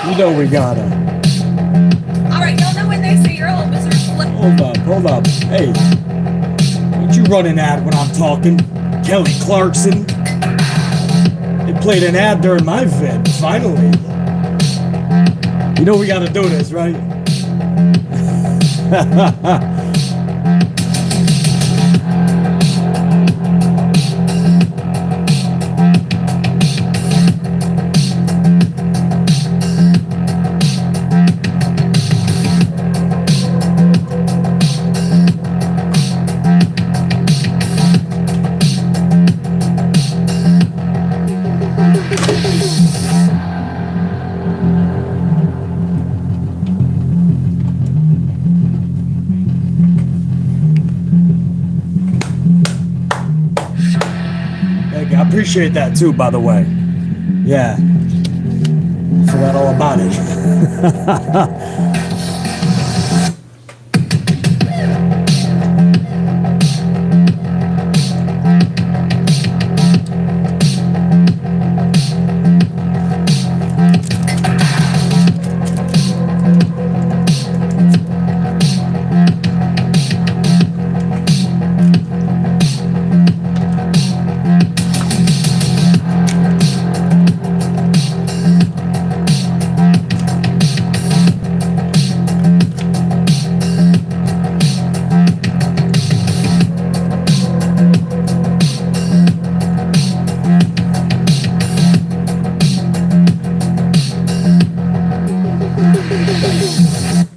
You know we gotta. Alright, y'all know when they say you're old, Mr. Hold up. Hey, what you running ad when I'm talking? Kelly Clarkson. They played an ad during my vid, finally. You know we gotta do this, right? I appreciate that too, by the way. Yeah. Forgot all about it.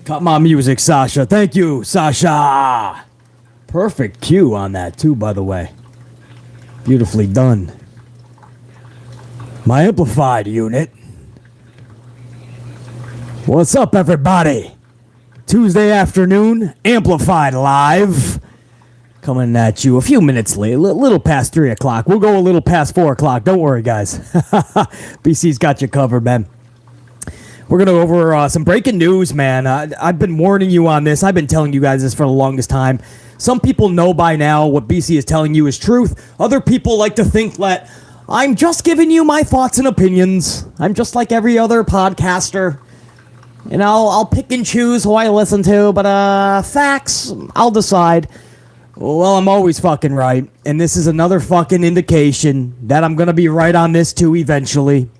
Cut my music, Sasha. Thank you, Sasha. Perfect cue on that, too, by the way. Beautifully done. My amplified unit. What's up, everybody? Tuesday afternoon, amplified live. Coming at you a few minutes late, a little past 3 o'clock. We'll go a little past 4 o'clock. Don't worry, guys. BC's got you covered, man. We're going to go over some breaking news, man. I've been warning you on this. I've been telling you guys this for the longest time. Some people know by now what BC is telling you is truth. Other people like to think that I'm just giving you my thoughts and opinions. I'm just like every other podcaster. And I'll pick and choose who I listen to, but facts, I'll decide. Well, I'm always fucking right. And this is another fucking indication that I'm going to be right on this too eventually.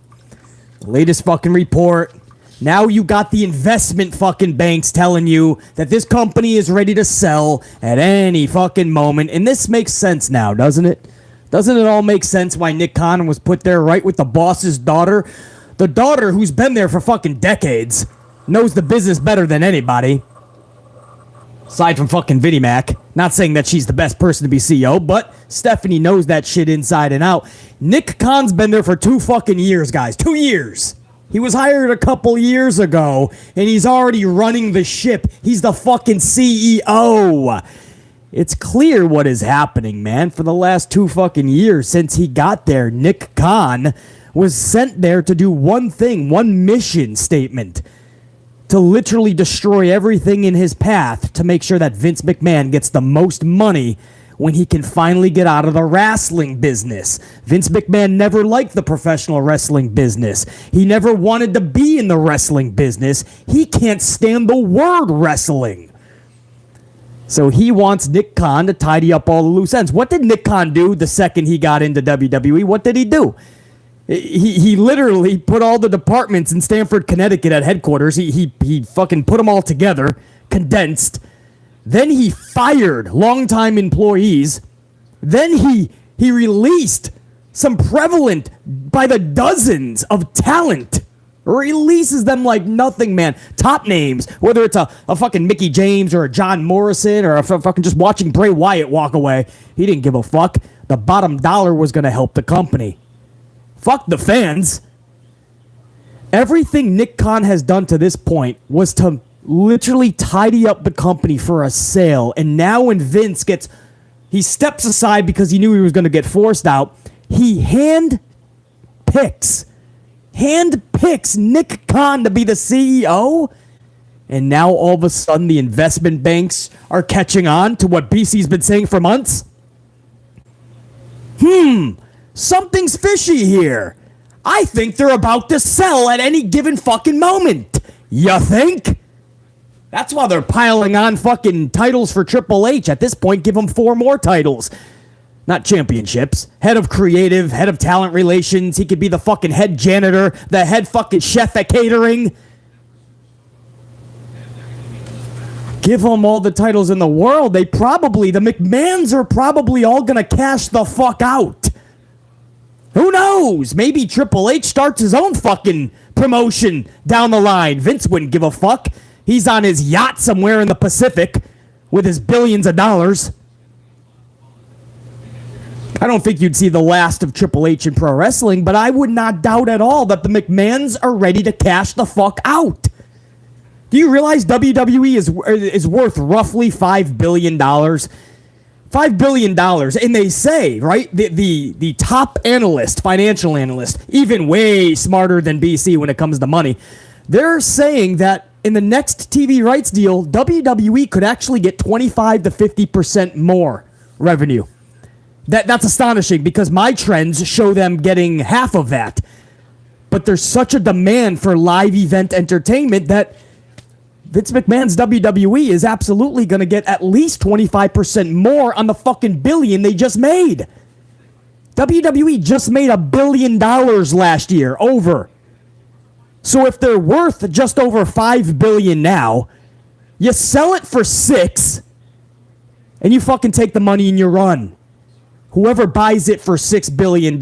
The latest fucking report. Now you got the investment fucking banks telling you that this company is ready to sell at any fucking moment. And this makes sense now, doesn't it? Doesn't it all make sense why Nick Khan was put there right with the boss's daughter? The daughter who's been there for fucking decades. Knows the business better than anybody. Aside from fucking Vinnie-Mac. Not saying that she's the best person to be CEO, but Stephanie knows that shit inside and out. Nick Khan's been there for 2 fucking years, guys. 2 years. He was hired a couple years ago, and he's already running the ship. He's the fucking CEO. It's clear what is happening, man. For the last 2 fucking years since he got there, Nick Khan was sent there to do one thing, one mission statement. To literally destroy everything in his path to make sure that Vince McMahon gets the most money when he can finally get out of the wrestling business. Vince McMahon never liked the professional wrestling business. He never wanted to be in the wrestling business. He can't stand the word wrestling. So he wants Nick Khan to tidy up all the loose ends. What did Nick Khan do the second he got into WWE? What did he do? He literally put all the departments in Stamford, Connecticut at headquarters. He fucking put them all together, condensed. Then he fired longtime employees. Then he released some prevalent by the dozens of talent. Releases them like nothing, man. Top names, whether it's a fucking Mickey James or a John Morrison or a fucking just watching Bray Wyatt walk away. He didn't give a fuck. The bottom dollar was going to help the company. Fuck the fans. Everything Nick Khan has done to this point was to literally tidy up the company for a sale. And now when Vince he steps aside because he knew he was going to get forced out, he handpicks Nick Khan to be the CEO. And now all of a sudden the investment banks are catching on to what BC's been saying for months. Something's fishy here. I think they're about to sell at any given fucking moment. You think? That's why they're piling on fucking titles for Triple H. At this point, give him 4 more titles. Not championships. Head of creative, head of talent relations. He could be the fucking head janitor, the head fucking chef at catering. Give them all the titles in the world. The McMahons are probably all going to cash the fuck out. Who knows? Maybe Triple H starts his own fucking promotion down the line. Vince wouldn't give a fuck. He's on his yacht somewhere in the Pacific with his billions of dollars. I don't think you'd see the last of Triple H in pro wrestling, but I would not doubt at all that the McMahons are ready to cash the fuck out. Do you realize WWE is worth roughly $5 billion? $5 billion. And they say, right, the top analyst, financial analyst, even way smarter than BC when it comes to money, they're saying that in the next TV rights deal, WWE could actually get 25 to 50% more revenue. That's astonishing because my trends show them getting half of that. But there's such a demand for live event entertainment that Vince McMahon's WWE is absolutely going to get at least 25% more on the fucking billion they just made. WWE just made $1 billion last year, over. So if they're worth just over $5 billion now, you sell it for $6, and you fucking take the money and you run. Whoever buys it for $6 billion,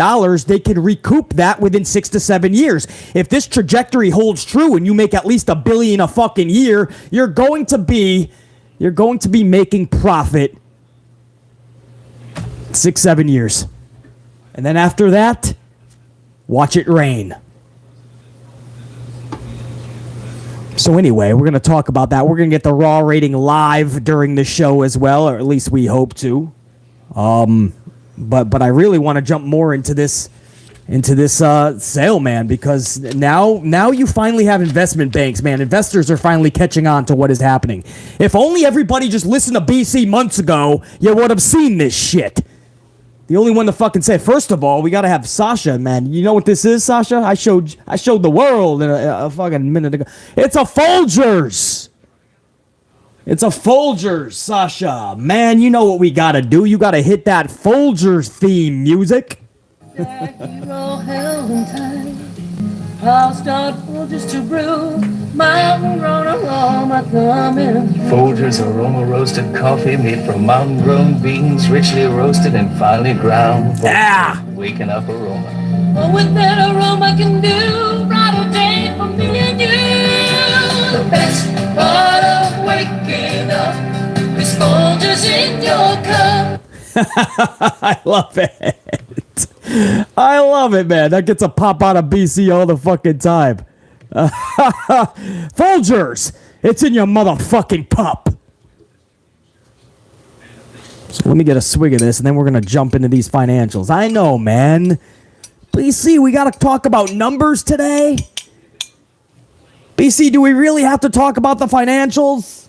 they can recoup that within 6 to 7 years. If this trajectory holds true and you make at least $1 billion a fucking year, you're going to be making profit 6, 7 years. And then after that, watch it rain. So anyway, we're going to talk about that. We're going to get the Raw rating live during the show as well, or at least we hope to. But I really want to jump more into this sale, man, because now you finally have investment banks, man. Investors are finally catching on to what is happening. If only everybody just listened to BC months ago, you would have seen this shit. The only one to fucking say, first of all, we got to have Sasha, man. You know what this is, Sasha? I showed the world in a fucking minute ago. It's a Folgers. It's a Folgers, Sasha. Man, you know what we gotta do. You gotta hit that Folgers theme music. I'll start Folgers to brew. Mountain grown aroma coming. Folgers aroma roasted coffee made from mountain grown beans, richly roasted and finely ground. Yeah. Waking up aroma. Oh, with that aroma I can do right all day for me and you. The best part of waking up is Folgers in your cup. I love it. I love it, man. That gets a pop out of BC all the fucking time. Folgers, it's in your motherfucking cup. So let me get a swig of this, and then we're going to jump into these financials. I know, man. BC, we got to talk about numbers today. BC, do we really have to talk about the financials?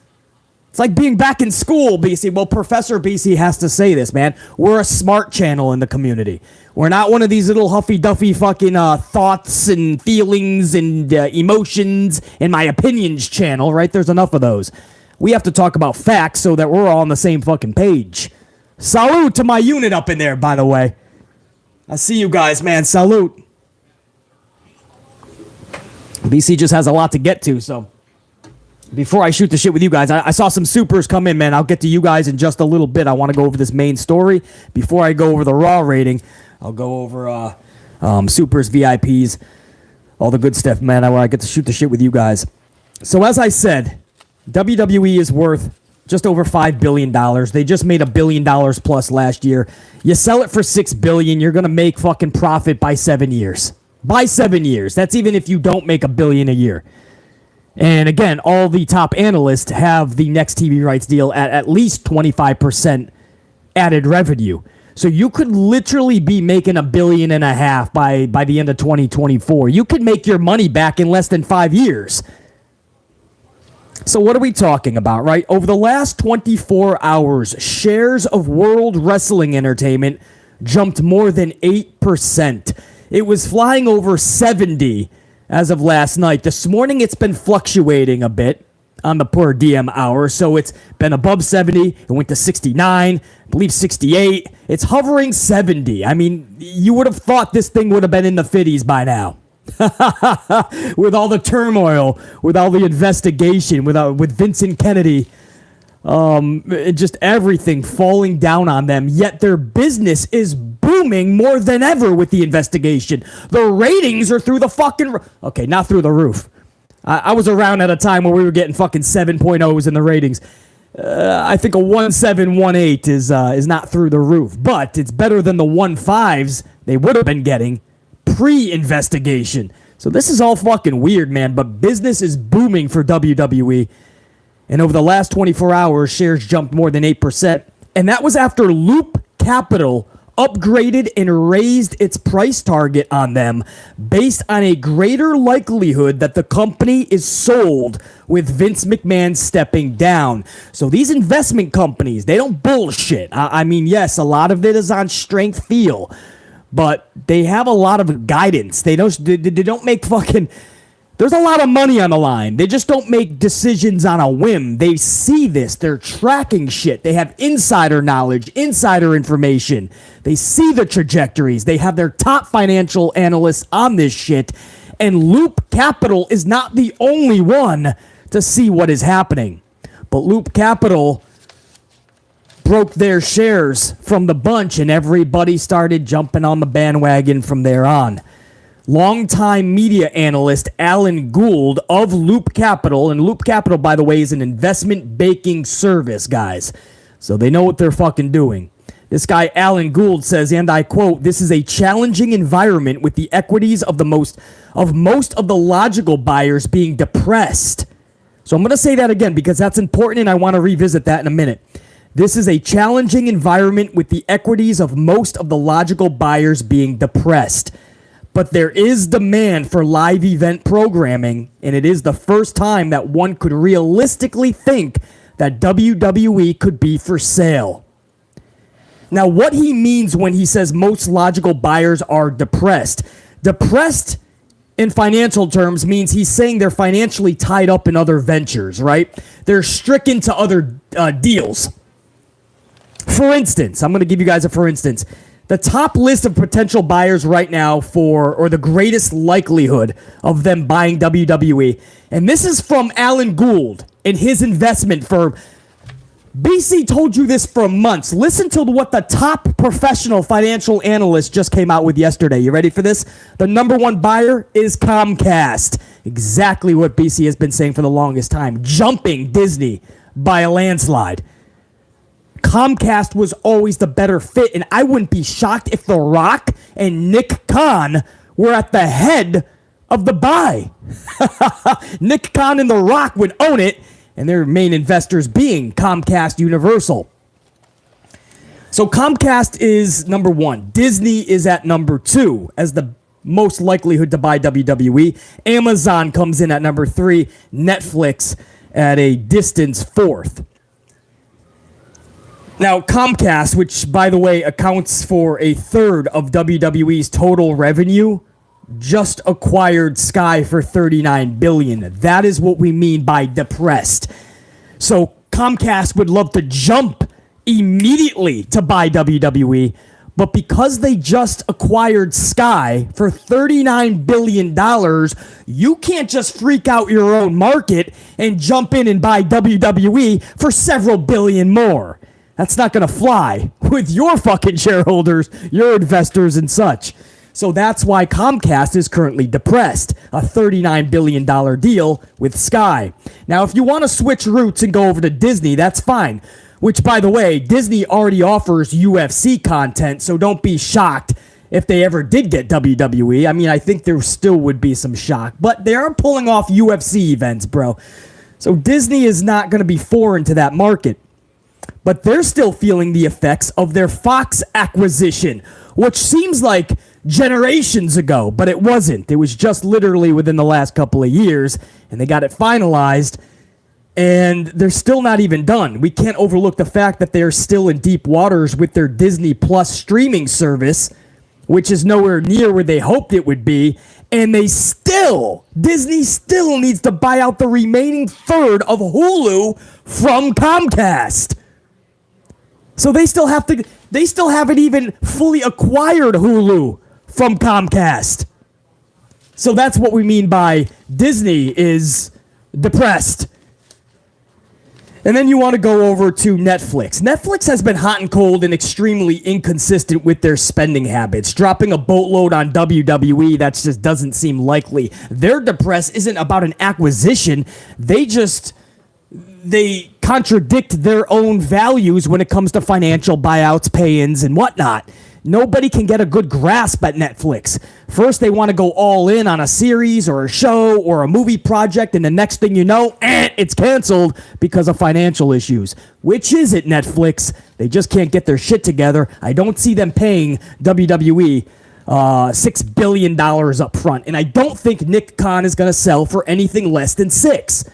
It's like being back in school, BC. Well, Professor BC has to say this, man. We're a smart channel in the community. We're not one of these little huffy-duffy fucking thoughts and feelings and emotions and my opinions channel, right? There's enough of those. We have to talk about facts so that we're all on the same fucking page. Salute to my unit up in there, by the way. I see you guys, man. Salute. BC just has a lot to get to, so before I shoot the shit with you guys, I saw some supers come in, man. I'll get to you guys in just a little bit. I want to go over this main story. Before I go over the Raw rating, I'll go over supers, VIPs, all the good stuff, man. I get to shoot the shit with you guys. So as I said, WWE is worth just over $5 billion. They just made $1 billion plus last year. You sell it for $6 billion, you're going to make fucking profit by 7 years. By 7 years. That's even if you don't make $1 billion a year. And again, all the top analysts have the next TV rights deal at least 25% added revenue. So you could literally be making $1.5 billion by the end of 2024. You could make your money back in less than 5 years. So what are we talking about, right? Over the last 24 hours, shares of World Wrestling Entertainment jumped more than 8%. It was flying over 70 as of last night. This morning, it's been fluctuating a bit on the per diem hour, so it's been above 70. It went to 69, I believe 68. It's hovering 70. I mean, you would have thought this thing would have been in the 50s by now. With all the turmoil, with all the investigation, with Vincent Kennedy, just everything falling down on them. Yet their business is booming more than ever with the investigation. The ratings are through the fucking... Okay, not through the roof. I was around at a time where we were getting fucking 7.0s in the ratings. I think a 1718 is not through the roof, but it's better than the 15s they would have been getting pre-investigation. So this is all fucking weird, man, but business is booming for WWE. And over the last 24 hours, shares jumped more than 8%. And that was after Loop Capital upgraded and raised its price target on them based on a greater likelihood that the company is sold with Vince McMahon stepping down. So these investment companies, they don't bullshit. I mean, yes, a lot of it is on strength feel, but they have a lot of guidance. They don't make fucking... There's a lot of money on the line. They just don't make decisions on a whim. They see this. They're tracking shit. They have insider knowledge, insider information. They see the trajectories. They have their top financial analysts on this shit. And Loop Capital is not the only one to see what is happening. But Loop Capital broke their shares from the bunch, and everybody started jumping on the bandwagon from there on. Longtime media analyst Alan Gould of Loop Capital, and Loop Capital, by the way, is an investment banking service, guys. So they know what they're fucking doing. This guy, Alan Gould, says, and I quote, "This is a challenging environment with the equities of most of the logical buyers being depressed." So I'm going to say that again because that's important and I want to revisit that in a minute. This is a challenging environment with the equities of most of the logical buyers being depressed. But there is demand for live event programming, and it is the first time that one could realistically think that WWE could be for sale. Now, what he means when he says most logical buyers are depressed. Depressed in financial terms means he's saying they're financially tied up in other ventures, right? They're stricken to other deals. For instance, I'm going to give you guys a for instance. The top list of potential buyers right now or the greatest likelihood of them buying WWE. And this is from Alan Gould in his investment firm. BC told you this for months. Listen to what the top professional financial analyst just came out with yesterday. You ready for this? The number one buyer is Comcast. Exactly what BC has been saying for the longest time. Jumping Disney by a landslide. Comcast was always the better fit, and I wouldn't be shocked if The Rock and Nick Khan were at the head of the buy. Nick Khan and The Rock would own it, and their main investors being Comcast Universal. So Comcast is number one. Disney is at number two as the most likelihood to buy WWE. Amazon comes in at number three. Netflix at a distant fourth. Now, Comcast, which, by the way, accounts for a third of WWE's total revenue, just acquired Sky for $39 billion. That is what we mean by depressed. So Comcast would love to jump immediately to buy WWE, but because they just acquired Sky for $39 billion, you can't just freak out your own market and jump in and buy WWE for several billion more. That's not going to fly with your fucking shareholders, your investors, and such. So that's why Comcast is currently depressed. A $39 billion deal with Sky. Now, if you want to switch routes and go over to Disney, that's fine. Which, by the way, Disney already offers UFC content, so don't be shocked if they ever did get WWE. I mean, I think there still would be some shock. But they are pulling off UFC events, bro. So Disney is not going to be foreign to that market. But they're still feeling the effects of their Fox acquisition, which seems like generations ago, but it wasn't. It was just literally within the last couple of years, and they got it finalized, and they're still not even done. We can't overlook the fact that they're still in deep waters with their Disney Plus streaming service, which is nowhere near where they hoped it would be. And Disney still needs to buy out the remaining third of Hulu from Comcast. So they still haven't even fully acquired Hulu from Comcast. So that's what we mean by Disney is depressed. And then you want to go over to Netflix. Netflix has been hot and cold and extremely inconsistent with their spending habits. Dropping a boatload on WWE, that just doesn't seem likely. Their depress isn't about an acquisition. They contradict their own values when it comes to financial buyouts, pay-ins, and whatnot. Nobody can get a good grasp at Netflix. First, they want to go all in on a series or a show or a movie project, and the next thing you know, it's canceled because of financial issues. Which is it, Netflix? They just can't get their shit together. I don't see them paying WWE $6 billion up front, and I don't think Nick Khan is going to sell for anything less than $6.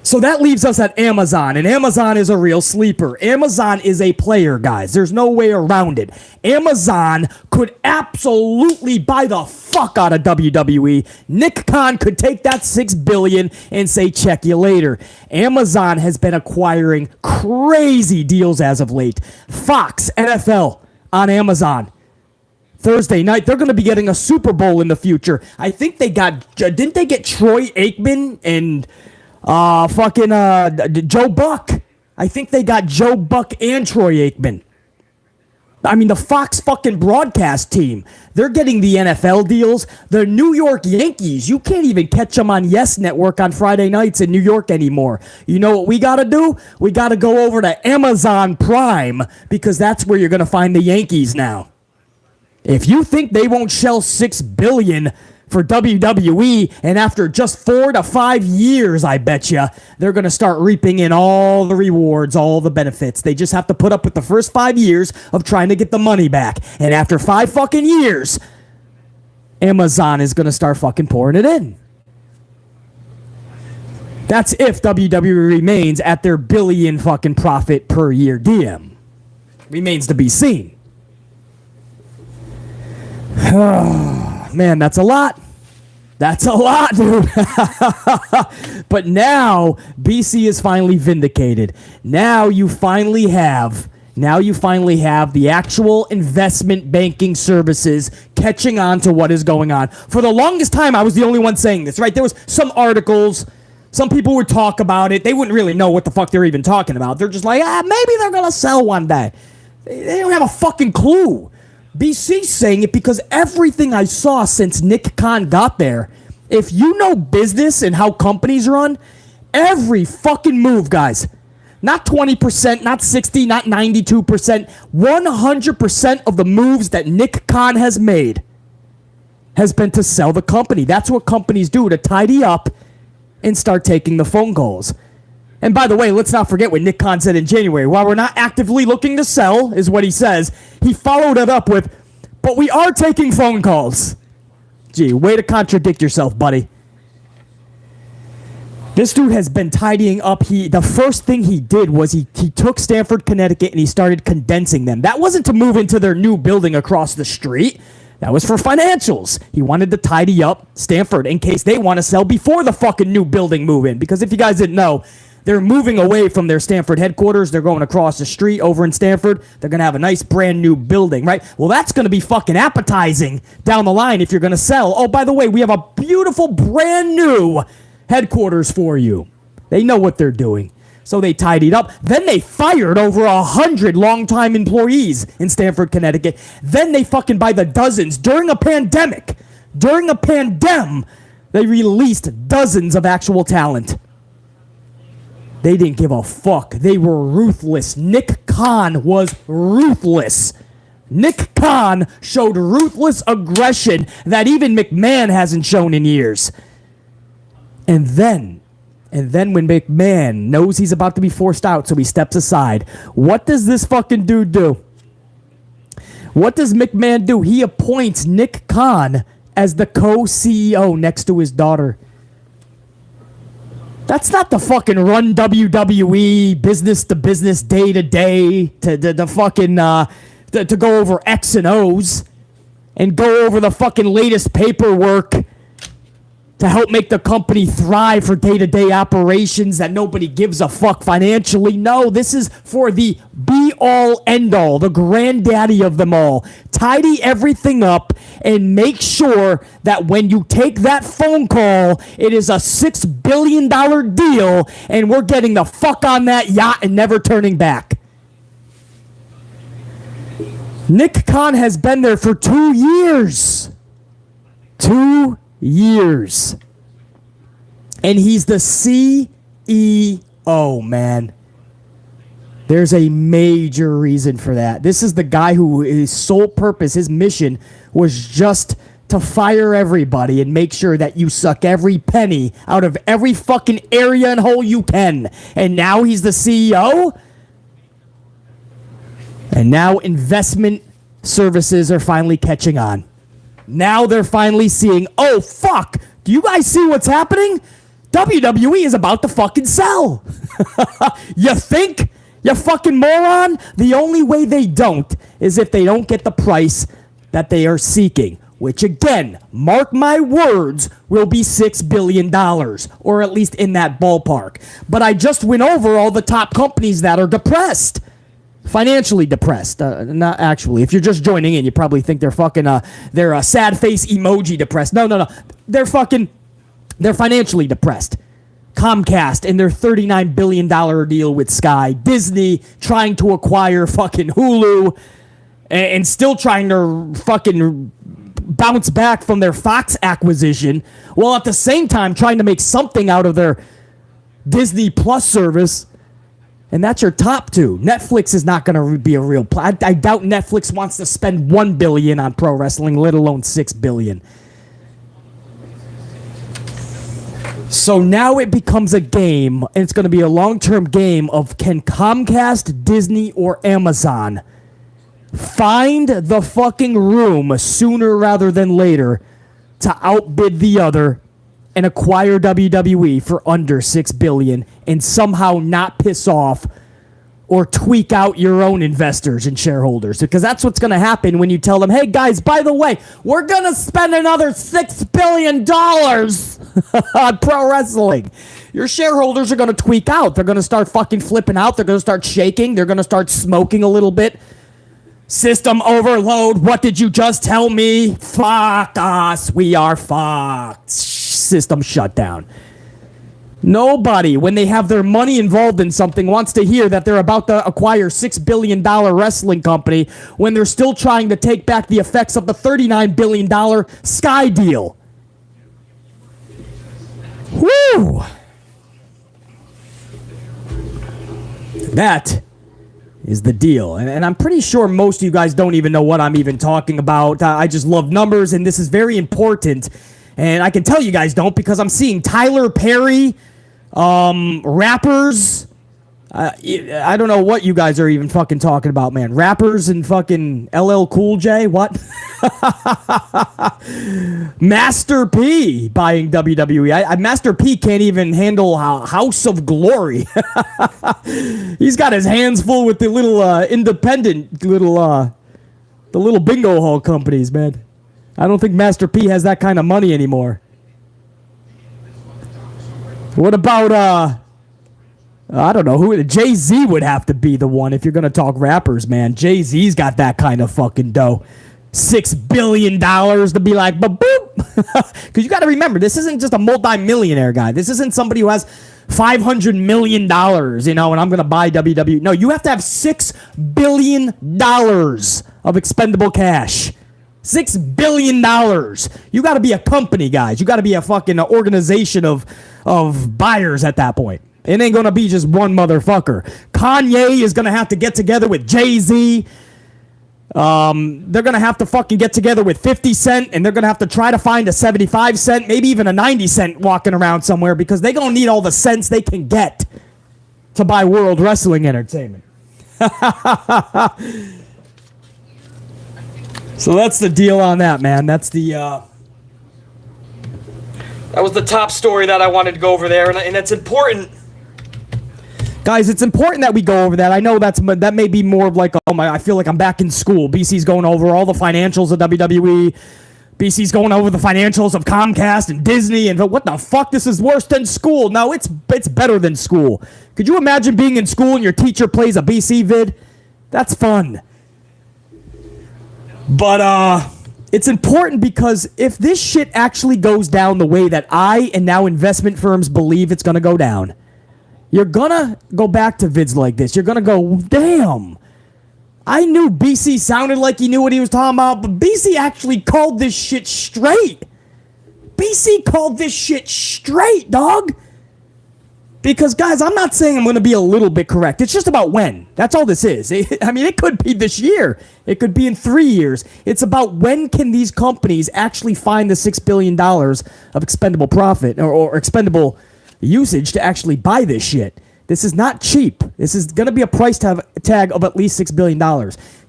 So that leaves us at Amazon, and Amazon is a real sleeper. Amazon is a player, guys. There's no way around it. Amazon could absolutely buy the fuck out of WWE. Nick Khan could take that $6 billion and say, check you later. Amazon has been acquiring crazy deals as of late. Fox, NFL on Thursday night, they're going to be getting a Super Bowl in the future. I think didn't they get Troy Aikman and Joe Buck? I think they got Joe Buck and Troy Aikman. I mean, the Fox fucking broadcast team, they're getting the NFL deals. The New York Yankees, you can't even catch them on Yes Network on Friday nights in New York anymore. You know what we got to do? We got to go over to Amazon Prime because that's where you're going to find the Yankees now. If you think they won't shell $6 billion for WWE, and after just 4 to 5 years, I bet you, they're going to start reaping in all the rewards, all the benefits. They just have to put up with the first 5 years of trying to get the money back. And after 5 fucking years, Amazon is going to start fucking pouring it in. That's if WWE remains at their billion fucking profit per year DM. Remains to be seen. Man, that's a lot. That's a lot, dude. But now BC is finally vindicated. Now you finally have the actual investment banking services catching on to what is going on. For the longest time, I was the only one saying this, right? There was some articles, some people would talk about it. They wouldn't really know what the fuck they're even talking about. They're just like, maybe they're going to sell one day. They don't have a fucking clue. BC's saying it because everything I saw since Nick Khan got there, if you know business and how companies run, every fucking move, guys, not 20%, not 60, not 92%, 100% of the moves that Nick Khan has made has been to sell the company. That's what companies do, to tidy up and start taking the phone calls. And by the way, let's not forget what Nick Khan said in January. While we're not actively looking to sell, is what he says, he followed it up with, but we are taking phone calls. Gee, way to contradict yourself, buddy. This dude has been tidying up. The first thing he did was he took Stamford, Connecticut, and he started condensing them. That wasn't to move into their new building across the street. That was for financials. He wanted to tidy up Stamford in case they want to sell before the fucking new building move in. Because if you guys didn't know, they're moving away from their Stamford headquarters. They're going across the street over in Stamford. They're going to have a nice brand new building, right? Well, that's going to be fucking appetizing down the line if you're going to sell. Oh, by the way, we have a beautiful brand new headquarters for you. They know what they're doing. So they tidied up. Then they fired over 100 longtime employees in Stamford, Connecticut. Then they fucking by the dozens during a pandemic. During a pandem, they released dozens of actual talent. They didn't give a fuck. They were ruthless. Nick Khan was ruthless. Nick Khan showed ruthless aggression that even McMahon hasn't shown in years. And then when McMahon knows he's about to be forced out, so he steps aside, what does this fucking dude do? What does McMahon do? He appoints Nick Khan as the co-CEO next to his daughter. That's not the fucking run WWE business to business, day to day, to fucking to go over X and O's and go over the fucking latest paperwork to help make the company thrive for day-to-day operations that nobody gives a fuck financially. No, this is for the be-all, end-all, the granddaddy of them all. Tidy everything up and make sure that when you take that phone call, it is a $6 billion deal and we're getting the fuck on that yacht and never turning back. Nick Khan has been there for 2 years. 2 years. And he's the CEO, man. There's a major reason for that. This is the guy who his sole purpose, his mission, was just to fire everybody and make sure that you suck every penny out of every fucking area and hole you can. And now he's the CEO? And now investment services are finally catching on. Now they're finally seeing, oh, fuck, do you guys see what's happening? WWE is about to fucking sell. You think? You fucking moron? The only way they don't is if they don't get the price that they are seeking, which again, mark my words, will be $6 billion, or at least in that ballpark. But I just went over all the top companies that are depressed. Financially depressed, not actually. If you're just joining in, you probably think they're fucking, they're a sad face emoji depressed. No. They're financially depressed. Comcast and their $39 billion deal with Sky. Disney trying to acquire fucking Hulu and still trying to fucking bounce back from their Fox acquisition, while at the same time trying to make something out of their Disney Plus service. And that's your top two. Netflix is not going to be a real I doubt Netflix wants to spend $1 billion on pro wrestling, let alone $6 billion. So now it becomes a game, and it's going to be a long-term game of can Comcast, Disney, or Amazon find the fucking room sooner rather than later to outbid the other and acquire WWE for under $6 billion and somehow not piss off or tweak out your own investors and shareholders. Because that's what's going to happen when you tell them, hey guys, by the way, we're going to spend another $6 billion on pro wrestling. Your shareholders are going to tweak out. They're going to start fucking flipping out. They're going to start shaking. They're going to start smoking a little bit. System overload. What did you just tell me? Fuck us. We are fucked. System shutdown. Nobody, when they have their money involved in something, wants to hear that they're about to acquire $6 billion wrestling company when they're still trying to take back the effects of the $39 billion Sky deal. Woo! That is the deal. And I'm pretty sure most of you guys don't even know what I'm even talking about. I just love numbers, and this is very important. And I can tell you guys don't, because I'm seeing Tyler Perry, rappers. I don't know what you guys are even fucking talking about, man. Rappers and fucking LL Cool J, what? Master P buying WWE. Master P can't even handle House of Glory. He's got his hands full with the little independent the little bingo hall companies, man. I don't think Master P has that kind of money anymore. What about, I don't know, who Jay-Z would have to be the one if you're going to talk rappers, man. Jay-Z's got that kind of fucking dough. $6 billion to be like, boop. Because you got to remember, this isn't just a multi-millionaire guy. This isn't somebody who has $500 million, and I'm going to buy WWE. No, you have to have $6 billion of expendable cash. $6 billion. You got to be a company, guys. You got to be a fucking organization of buyers at that point. It ain't going to be just one motherfucker. Kanye is going to have to get together with Jay-Z. They're going to have to fucking get together with 50 Cent, and they're going to have to try to find a 75 cent, maybe even a 90 cent walking around somewhere, because they're going to need all the cents they can get to buy World Wrestling Entertainment. So that's the deal on that, man. That's the, that was the top story that I wanted to go over there, and it's important, Guys, it's important that we go over that. I know that may be more of like, oh my, I feel like I'm back in school. BC's going over all the financials of WWE. BC's going over the financials of Comcast and Disney, and what the fuck? This is worse than school. No, it's better than school. Could you imagine being in school and your teacher plays a BC vid? That's fun. But it's important because if this shit actually goes down the way that I and now investment firms believe it's going to go down, you're going to go back to vids like this. You're going to go, damn. I knew BC sounded like he knew what he was talking about, but BC actually called this shit straight. BC called this shit straight, dog. Because, guys, I'm not saying I'm going to be a little bit correct. It's just about when. That's all this is. I mean, it could be this year. It could be in 3 years. It's about when can these companies actually find the $6 billion of expendable profit or expendable usage to actually buy this shit. This is not cheap. This is going to be a price tag of at least $6 billion.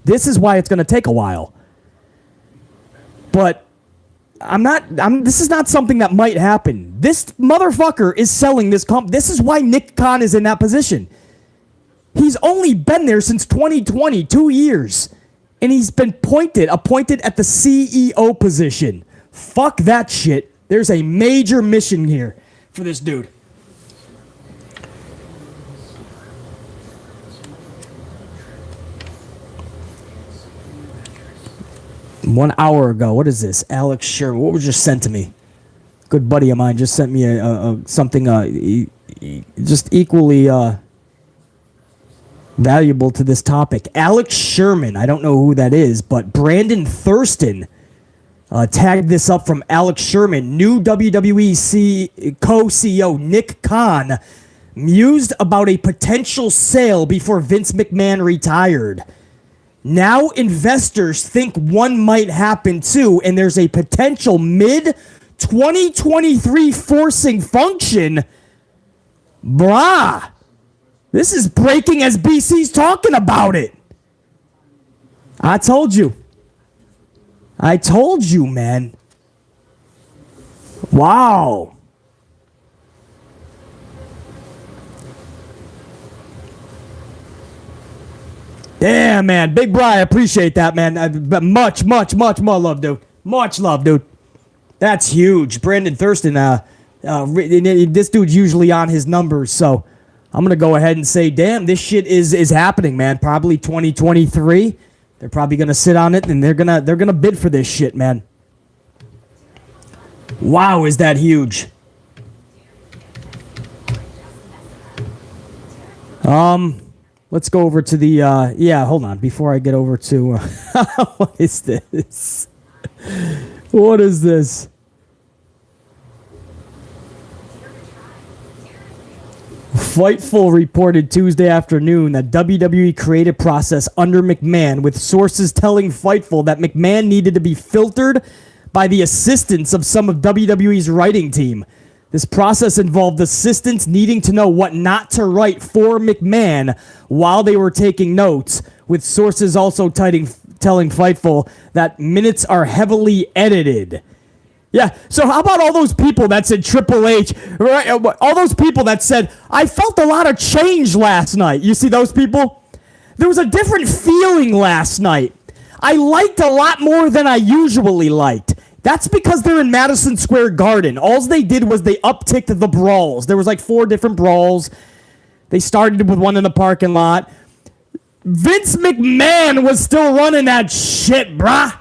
This is why it's going to take a while. But this is not something that might happen. This motherfucker is selling this company. This is why Nick Khan is in that position. He's only been there since 2020, 2 years. And he's been appointed at the CEO position. Fuck that shit. There's a major mission here for this dude. One hour ago, what is this? Alex Sherman. What was just sent to me? Good buddy of mine just sent me something just equally valuable to this topic. Alex Sherman. I don't know who that is, but Brandon Thurston tagged this up from Alex Sherman. New WWE co-CEO Nick Khan mused about a potential sale before Vince McMahon retired. Now investors think one might happen too, and there's a potential mid-2023 forcing function. Brah! This is breaking as BC's talking about it. I told you. Man. Wow. Damn, man. Big Bri, I appreciate that, man. Much more love, dude. Much love, dude. That's huge. Brandon Thurston, this dude's usually on his numbers, so I'm going to go ahead and say, damn, this shit is happening, man. Probably 2023. They're probably going to sit on it, and they're gonna bid for this shit, man. Wow, is that huge. Let's go over to the, hold on. Before I get over to, what is this? What is this? Fightful reported Tuesday afternoon that WWE creative process under McMahon, with sources telling Fightful that McMahon needed to be filtered by the assistance of some of WWE's writing team. This process involved assistants needing to know what not to write for McMahon while they were taking notes, with sources also telling Fightful that minutes are heavily edited. Yeah, so how about all those people that said Triple H, right? All those people that said, I felt a lot of change last night. You see those people? There was a different feeling last night. I liked a lot more than I usually liked. That's because they're in Madison Square Garden. All they did was they upticked the brawls. There was like 4 different brawls. They started with one in the parking lot. Vince McMahon was still running that shit, brah.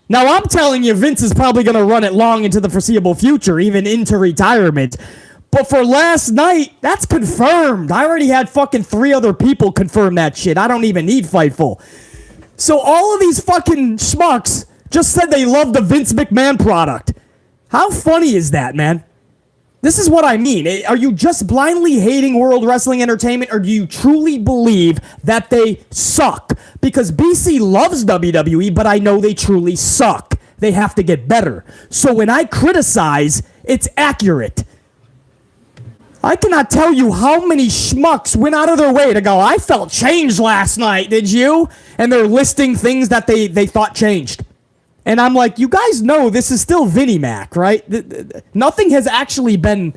Now, I'm telling you, Vince is probably going to run it long into the foreseeable future, even into retirement. But for last night, that's confirmed. I already had fucking 3 other people confirm that shit. I don't even need Fightful. So all of these fucking schmucks just said they love the Vince McMahon product. How funny is that, man? This is what I mean. Are you just blindly hating World Wrestling Entertainment, or do you truly believe that they suck? Because BC loves WWE, but I know they truly suck. They have to get better. So when I criticize, it's accurate. I cannot tell you how many schmucks went out of their way to go, I felt changed last night, did you? And they're listing things that they thought changed. And I'm like, you guys know this is still Vinnie Mac, right? Nothing has actually been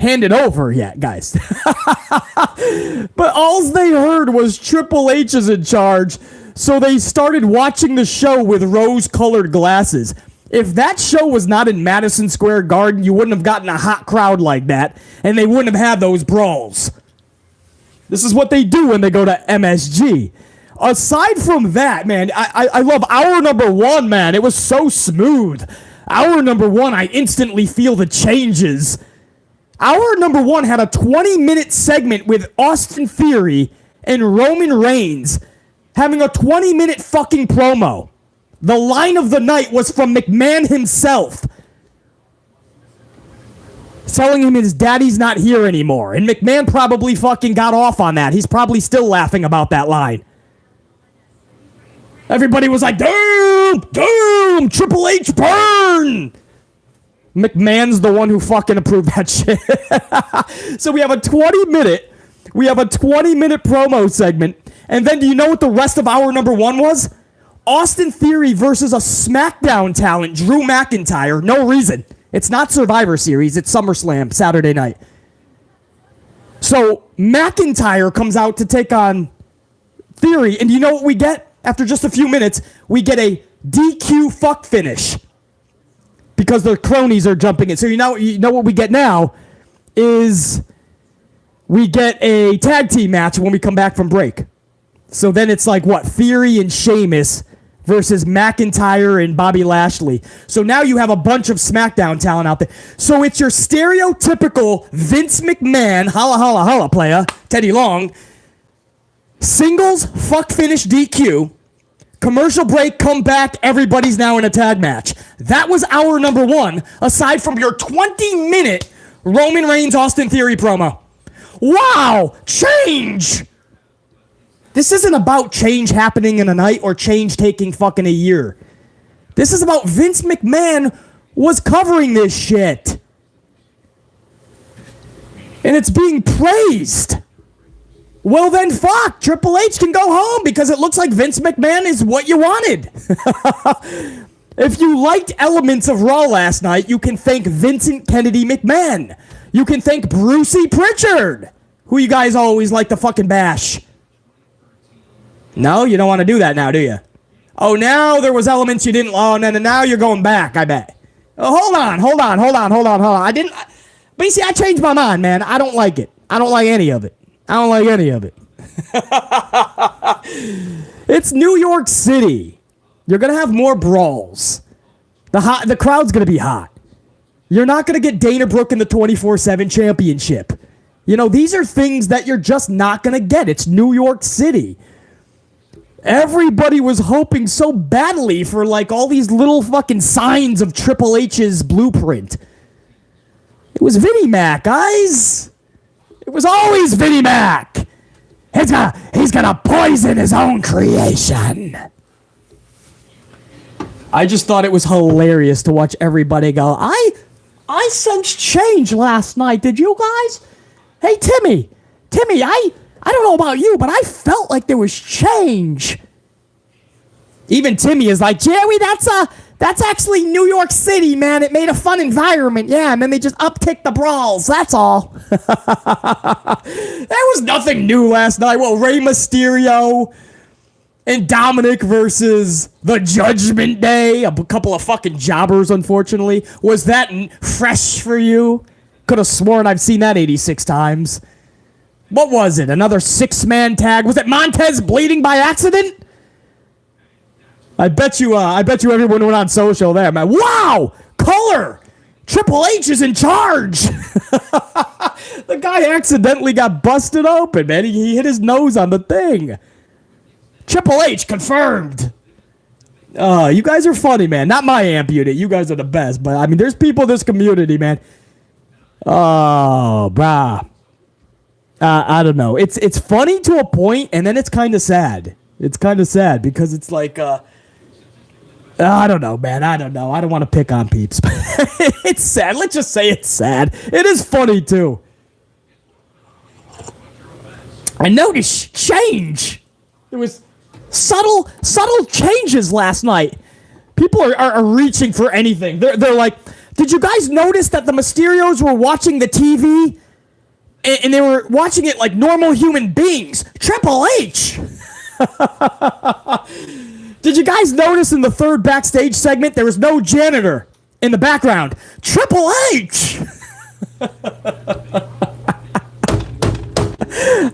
handed over yet, guys. But all they heard was Triple H is in charge, so they started watching the show with rose-colored glasses. If that show was not in Madison Square Garden, you wouldn't have gotten a hot crowd like that, and they wouldn't have had those brawls. This is what they do when they go to MSG. Aside from that, man, I love hour number one, man. It was so smooth. Hour number one, I instantly feel the changes. Hour number one had a 20-minute segment with Austin Theory and Roman Reigns having a 20-minute fucking promo. The line of the night was from McMahon himself, telling him his daddy's not here anymore. And McMahon probably fucking got off on that. He's probably still laughing about that line. Everybody was like, damn, Triple H burn. McMahon's the one who fucking approved that shit. So we have a 20-minute promo segment. And then do you know what the rest of hour number one was? Austin Theory versus a SmackDown talent, Drew McIntyre. No reason. It's not Survivor Series. It's SummerSlam, Saturday night. So McIntyre comes out to take on Theory. And you know what we get? After just a few minutes, we get a DQ fuck finish. Because their cronies are jumping in. So you know what we get now is we get a tag team match when we come back from break. So then it's like what? Theory and Sheamus versus McIntyre and Bobby Lashley. So now you have a bunch of SmackDown talent out there. So it's your stereotypical Vince McMahon, holla holla holla playa, Teddy Long, singles, fuck finish DQ, commercial break, come back, everybody's now in a tag match. That was hour number one, aside from your 20-minute Roman Reigns Austin Theory promo. Wow, change! This isn't about change happening in a night or change taking fucking a year. This is about Vince McMahon was covering this shit. And it's being praised. Well then fuck, Triple H can go home because it looks like Vince McMahon is what you wanted. If you liked elements of Raw last night, you can thank Vincent Kennedy McMahon. You can thank Brucey Prichard, who you guys always like to fucking bash. No, you don't want to do that now, do you? Oh, now there was elements you didn't. Oh, and now you're going back, I bet. Oh, hold on. I didn't. But you see, I changed my mind, man. I don't like it. I don't like any of it. It's New York City. You're going to have more brawls. The crowd's going to be hot. You're not going to get Dana Brooke in the 24/7 championship. You know, these are things that you're just not going to get. It's New York City. Everybody was hoping so badly for like all these little fucking signs of Triple H's blueprint. It was Vinnie Mac, guys. It was always Vinnie Mac. He's gonna poison his own creation. I just thought it was hilarious to watch everybody go, I sensed change last night. Did you guys? Hey, Timmy, I don't know about you, but I felt like there was change. Even Timmy is like, Jerry, that's actually New York City, man. It made a fun environment, yeah, and then they just upticked the brawls, that's all. There was nothing new last night. Well, Rey Mysterio and Dominic versus the Judgment Day. A couple of fucking jobbers, unfortunately. Was that fresh for you? Could have sworn I've seen that 86 times. What was it? Another 6-man tag? Was it Montez bleeding by accident? I bet you everyone went on social there, man. Wow! Color! Triple H is in charge! The guy accidentally got busted open, man. He hit his nose on the thing. Triple H confirmed. You guys are funny, man. Not my amp unit. You guys are the best. But, I mean, there's people in this community, man. Oh, brah. I don't know. It's funny to a point, and then it's kind of sad. It's kind of sad because it's like, I don't know, man. I don't know. I don't want to pick on peeps. It's sad. Let's just say it's sad. It is funny, too. I noticed change. There was subtle changes last night. People are reaching for anything. They're like, Did you guys notice that the Mysterios were watching the TV and they were watching it like normal human beings? Triple H! Did you guys notice in the third backstage segment there was no janitor in the background? Triple H!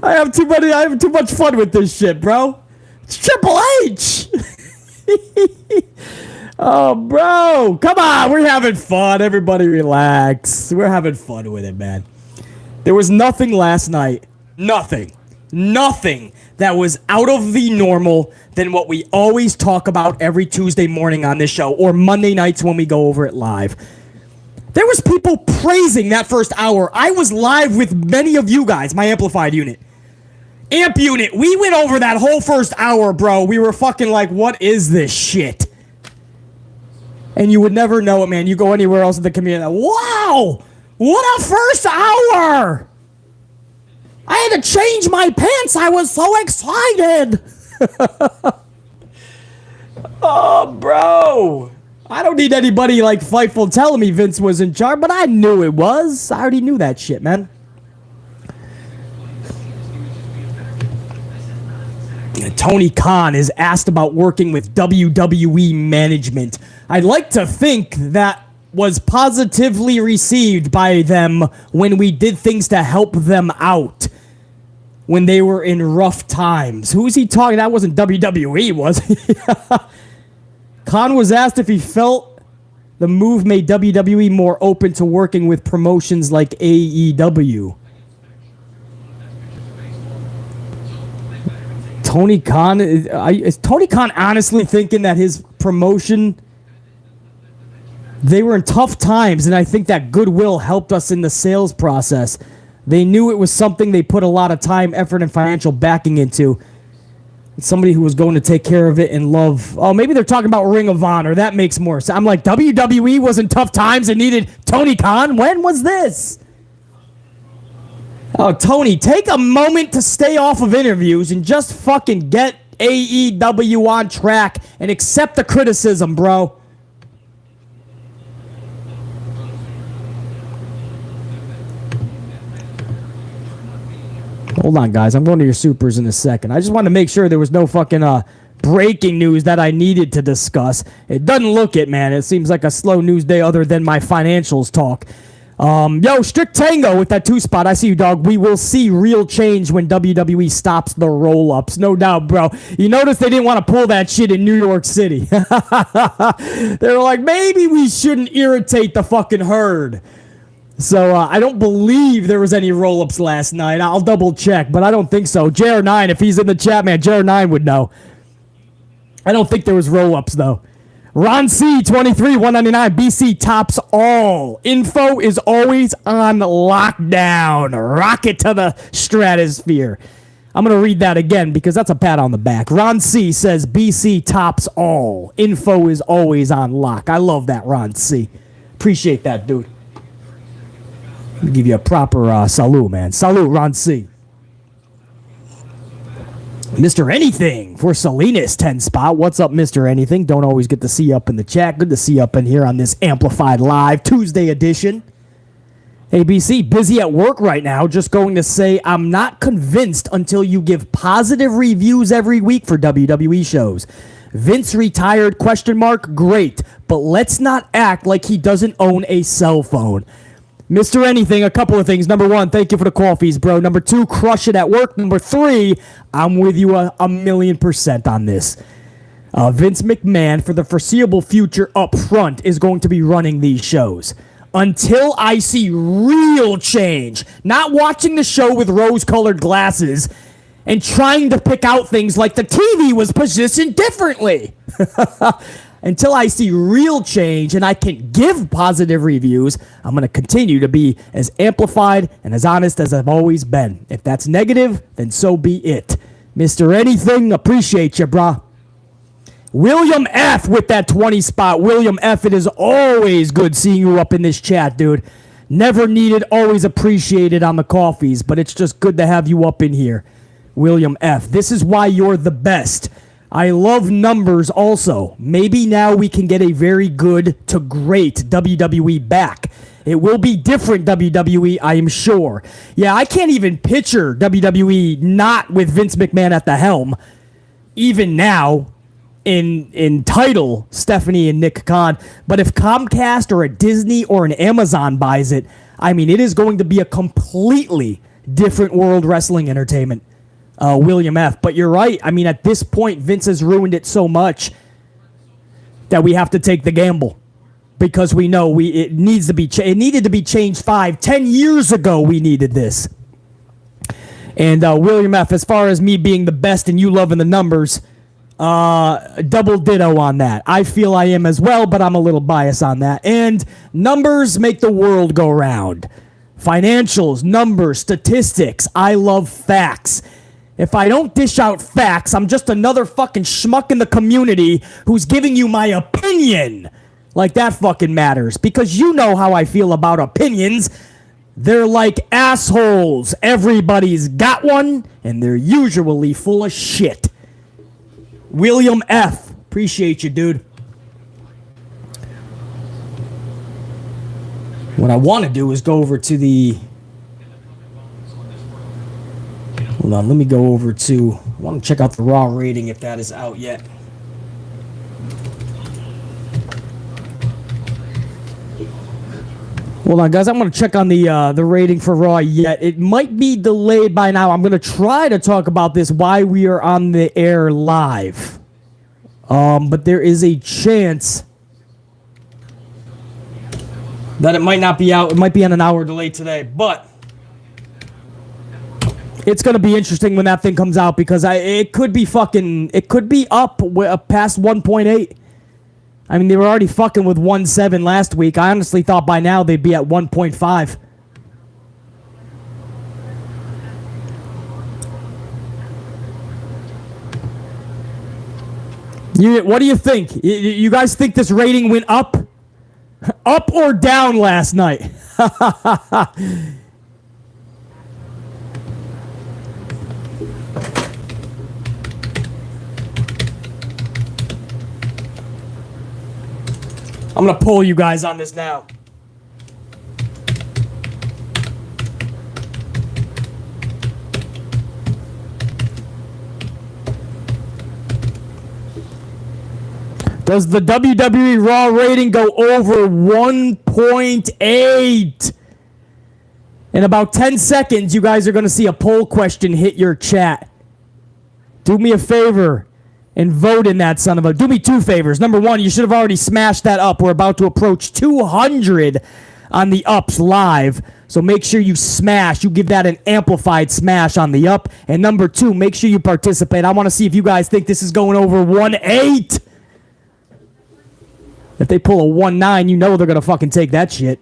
I have too much fun with this shit, bro. It's Triple H! Oh, bro. Come on. We're having fun. Everybody relax. We're having fun with it, man. There was nothing last night. Nothing that was out of the normal than what we always talk about every Tuesday morning on this show or Monday nights when we go over it live. There was people praising that first hour. I was live with many of you guys, my amplified unit. Amp unit, we went over that whole first hour, bro. We were fucking like, what is this shit? And you would never know it, man. You go anywhere else in the community. Wow! What a first hour! I had to change my pants. I was so excited. Oh, bro. I don't need anybody like Fightful telling me Vince was in charge, but I knew it was. I already knew that shit, man. Tony Khan is asked about working with WWE management. I'd like to think that was positively received by them when we did things to help them out when they were in rough times. Who's he talking? That wasn't WWE, was he? Khan was asked if he felt the move made WWE more open to working with promotions like AEW. Tony Khan, is Tony Khan honestly thinking that his promotion, they were in tough times, and I think that goodwill helped us in the sales process. They knew it was something they put a lot of time, effort, and financial backing into. Somebody who was going to take care of it and love. Oh, maybe they're talking about Ring of Honor. That makes more sense. I'm like, WWE was in tough times and needed Tony Khan? When was this? Oh, Tony, take a moment to stay off of interviews and just fucking get AEW on track and accept the criticism, bro. Hold on, guys. I'm going to your supers in a second. I just wanted to make sure there was no fucking breaking news that I needed to discuss. It doesn't look it, man. It seems like a slow news day other than my financials talk. Yo, Strict Tango with that 2 spot. I see you, dog. We will see real change when WWE stops the roll-ups. No doubt, bro. You notice they didn't want to pull that shit in New York City. They were like, maybe we shouldn't irritate the fucking herd. So I don't believe there was any roll-ups last night. I'll double check, but I don't think so. JR9, if he's in the chat, man, JR9 would know. I don't think there was roll-ups, though. Ron C, 23, 199. BC tops all. Info is always on lockdown. Rocket to the stratosphere. I'm going to read that again because that's a pat on the back. Ron C says BC tops all. Info is always on lock. I love that, Ron C. Appreciate that, dude. Let me give you a proper salute, man. Salute, Ron C. Mr. Anything for Salinas 10 spot. What's up, Mr. Anything? Don't always get to see you up in the chat. Good to see you up in here on this Amplified Live Tuesday edition. ABC, busy at work right now. Just going to say I'm not convinced until you give positive reviews every week for WWE shows. Vince retired, ? Great, but let's not act like he doesn't own a cell phone. Mr. Anything, a couple of things. Number 1, thank you for the coffees, bro. Number 2, crush it at work. Number 3, I'm with you a 1,000,000% on this. Vince McMahon, for the foreseeable future up front, is going to be running these shows. Until I see real change, not watching the show with rose-colored glasses and trying to pick out things like the TV was positioned differently. Until I see real change and I can give positive reviews, I'm going to continue to be as amplified and as honest as I've always been. If that's negative, then so be it. Mr. Anything, appreciate you, brah. William F. with that 20 spot. William F., it is always good seeing you up in this chat, dude. Never needed, always appreciated on the coffees, but it's just good to have you up in here. William F., this is why you're the best. I love numbers also. Maybe now we can get a very good to great WWE back. It will be different WWE, I am sure. Yeah, I can't even picture WWE not with Vince McMahon at the helm. Even now, in title, Stephanie and Nick Khan. But if Comcast or a Disney or an Amazon buys it, I mean, it is going to be a completely different world wrestling entertainment. William F. But you're right. I mean, at this point, Vince has ruined it so much that we have to take the gamble because we know it needs to be. It needed to be changed 5-10 years ago. We needed this. And William F. As far as me being the best and you loving the numbers, double ditto on that. I feel I am as well, but I'm a little biased on that. And numbers make the world go round. Financials, numbers, statistics. I love facts. If I don't dish out facts, I'm just another fucking schmuck in the community who's giving you my opinion. Like that fucking matters. Because you know how I feel about opinions. They're like assholes. Everybody's got one, and they're usually full of shit. William F. Appreciate you, dude. What I want to do is go over to the... Hold on, let me go over to... I want to check out the Raw rating if that is out yet. Hold on, guys. I'm going to check on the rating for Raw yet. It might be delayed by now. I'm going to try to talk about this while we are on the air live. But there is a chance that it might not be out. It might be on an hour delay today. But it's going to be interesting when that thing comes out because it could be up past 1.8. I mean, they were already fucking with 1.7 last week. I honestly thought by now they'd be at 1.5. What do you think? You guys think this rating went up? Up or down last night? I'm going to poll you guys on this now. Does the WWE Raw rating go over 1.8? In about 10 seconds, you guys are going to see a poll question hit your chat. Do me a favor and vote in that son of a... Do me two favors. Number one, you should have already smashed that up. We're about to approach 200 on the ups live. So make sure you smash. You give that an amplified smash on the up. And number two, make sure you participate. I want to see if you guys think this is going over 1.8. If they pull a 1.9, you know they're going to fucking take that shit.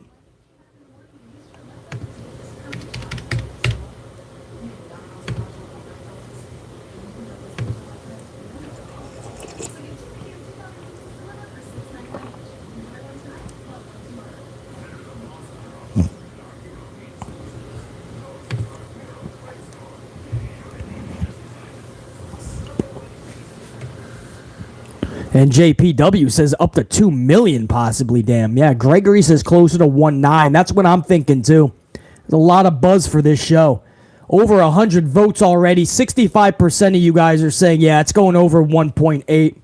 And JPW says up to 2 million possibly, damn. Yeah, Gregory says closer to 1.9. That's what I'm thinking too. There's a lot of buzz for this show. Over 100 votes already. 65% of you guys are saying, yeah, it's going over 1.8.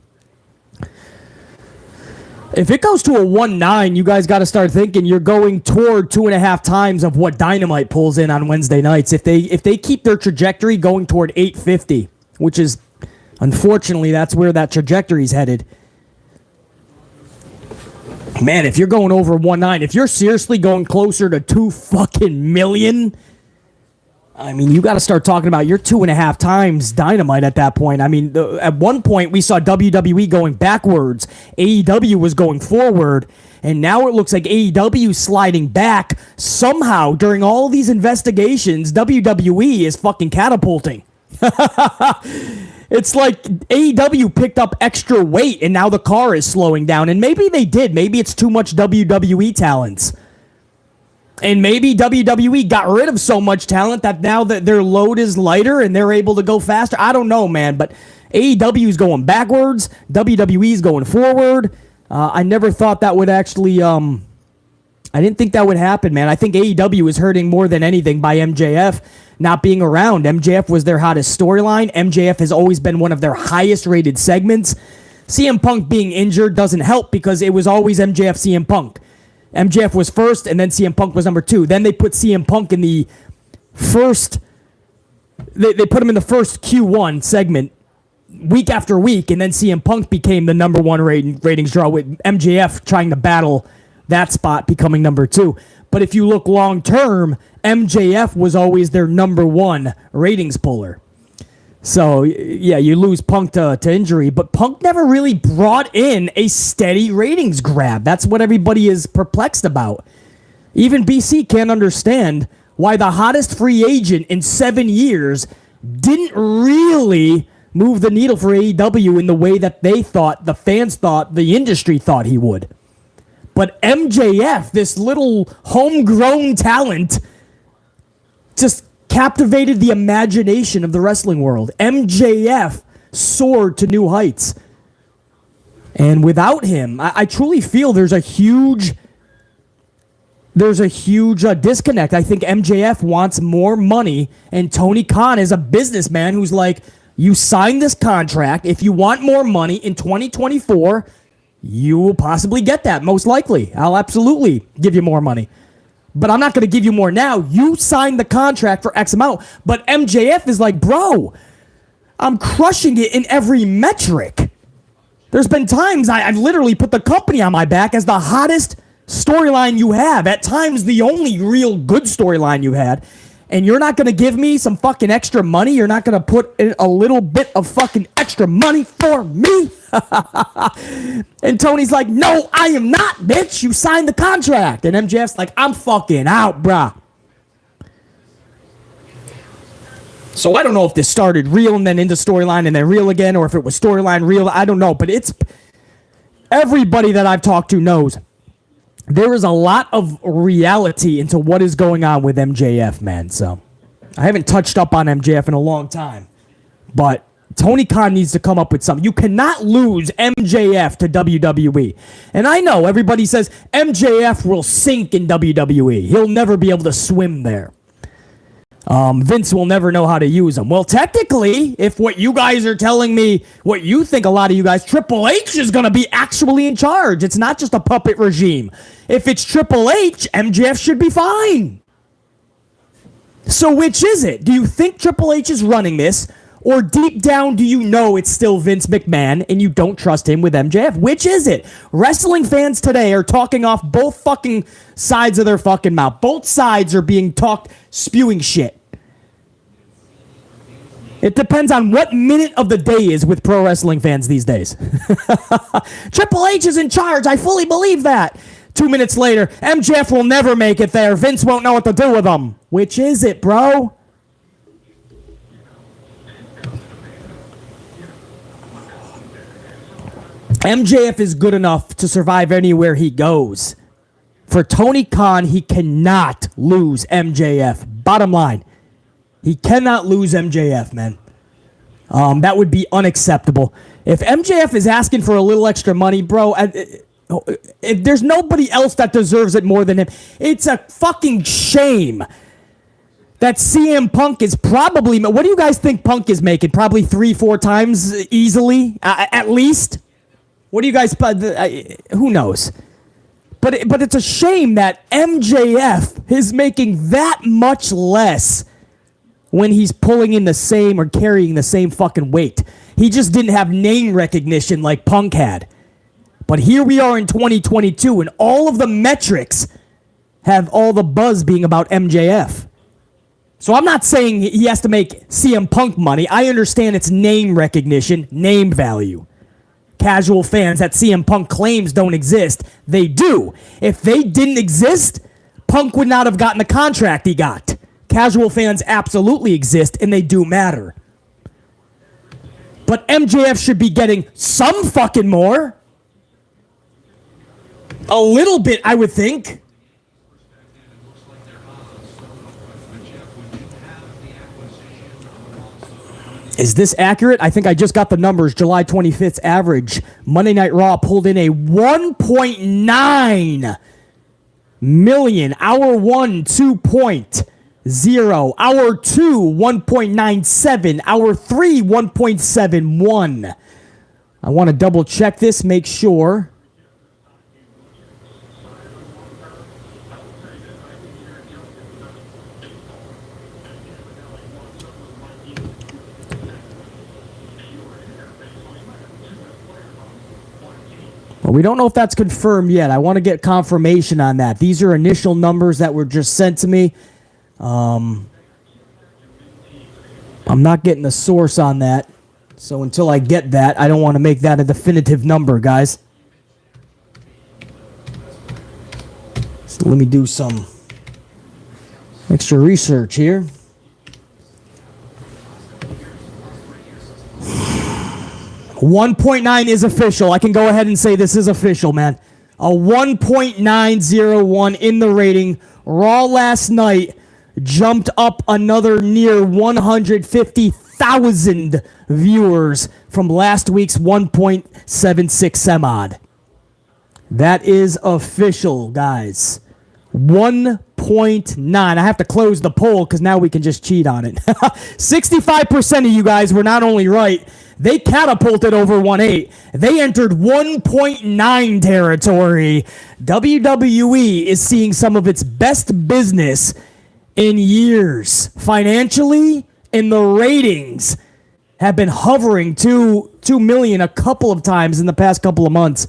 If it goes to a 1.9, you guys got to start thinking you're going toward 2.5 times of what Dynamite pulls in on Wednesday nights. If they keep their trajectory going toward 850, which is... Unfortunately, that's where that trajectory's headed. Man, if you're going over 1.9, if you're seriously going closer to 2 fucking million, I mean, you got to start talking about your 2.5 times Dynamite at that point. I mean, at one point, we saw WWE going backwards. AEW was going forward. And now it looks like AEW sliding back. Somehow, during all these investigations, WWE is fucking catapulting. It's like AEW picked up extra weight and now the car is slowing down. And maybe they did. Maybe it's too much WWE talents. And maybe WWE got rid of so much talent that now that their load is lighter and they're able to go faster. I don't know, man. But AEW is going backwards. WWE is going forward. I never thought that would actually... I didn't think that would happen, man. I think AEW is hurting more than anything by MJF not being around. MJF was their hottest storyline. MJF has always been one of their highest rated segments. CM Punk being injured doesn't help because it was always MJF, CM Punk. MJF was first, and then CM Punk was number 2. Then they put CM Punk in the first... They put him in the first Q1 segment week after week, and then CM Punk became the number 1 ratings draw with MJF trying to battle that spot, becoming number 2. But if you look long term, MJF was always their number 1 ratings puller. So, yeah, you lose Punk to injury, but Punk never really brought in a steady ratings grab. That's what everybody is perplexed about. Even BC can't understand why the hottest free agent in 7 years didn't really move the needle for AEW in the way that they thought, the fans thought, the industry thought he would. But MJF, this little homegrown talent, just captivated the imagination of the wrestling world. MJF soared to new heights. And without him, I truly feel there's a huge disconnect. I think MJF wants more money, and Tony Khan is a businessman who's like, you sign this contract. If you want more money in 2024, you will possibly get that, most likely. I'll absolutely give you more money. But I'm not going to give you more now. You signed the contract for X amount. But MJF is like, bro, I'm crushing it in every metric. There's been times I've literally put the company on my back as the hottest storyline you have. At times, the only real good storyline you had. And you're not going to give me some fucking extra money? You're not going to put in a little bit of fucking extra money for me? And Tony's like, no, I am not, bitch. You signed the contract. And MJF's like, I'm fucking out, bruh. So I don't know if this started real and then into storyline and then real again, or if it was storyline real. I don't know. But it's... Everybody that I've talked to knows there is a lot of reality into what is going on with MJF, man. So I haven't touched up on MJF in a long time. But Tony Khan needs to come up with something. You cannot lose MJF to WWE. And I know everybody says MJF will sink in WWE. He'll never be able to swim there. Vince will never know how to use him. Well, technically, if what you guys are telling me, what you think a lot of you guys, Triple H is going to be actually in charge. It's not just a puppet regime. If it's Triple H, MJF should be fine. So which is it? Do you think Triple H is running this? Or deep down, do you know it's still Vince McMahon and you don't trust him with MJF? Which is it? Wrestling fans today are talking off both fucking sides of their fucking mouth. Both sides are being talked, spewing shit. It depends on what minute of the day is with pro wrestling fans these days. Triple H is in charge. I fully believe that. 2 minutes later, MJF will never make it there. Vince won't know what to do with him. Which is it, bro? MJF is good enough to survive anywhere he goes. For Tony Khan, he cannot lose MJF. Bottom line, he cannot lose MJF, man. That would be unacceptable. If MJF is asking for a little extra money, bro, if there's nobody else that deserves it more than him, it's a fucking shame that CM Punk is probably... What do you guys think Punk is making? Probably 3-4 times easily, at least? What do you guys... who knows? But it's a shame that MJF is making that much less when he's pulling in the same or carrying the same fucking weight. He just didn't have name recognition like Punk had. But here we are in 2022, and all of the metrics have all the buzz being about MJF. So I'm not saying he has to make CM Punk money. I understand it's name recognition, name value. Casual fans that CM Punk claims don't exist, they do. If they didn't exist, Punk would not have gotten the contract he got. Casual fans absolutely exist, and they do matter. But MJF should be getting some fucking more. A little bit, I would think. Is this accurate? I think I just got the numbers. July 25th average. Monday Night Raw pulled in a 1.9 million. Hour 1, 2.0. Hour 2, 1.97. Hour 3, 1.71. I want to double check this, make sure. We don't know if that's confirmed yet. I want to get confirmation on that. These are initial numbers that were just sent to me. I'm not getting a source on that. So until I get that, I don't want to make that a definitive number, guys. So let me do some extra research here. 1.9 is official. I can go ahead and say this is official, man. A 1.901 in the rating. Raw last night jumped up another near 150,000 viewers from last week's 1.76 some odd. That is official, guys. 1.9. I have to close the poll because now we can just cheat on it. 65% of you guys were not only right, they catapulted over 1.8. They entered 1.9 territory. WWE is seeing some of its best business in years. Financially, and the ratings have been hovering 2 million a couple of times in the past couple of months.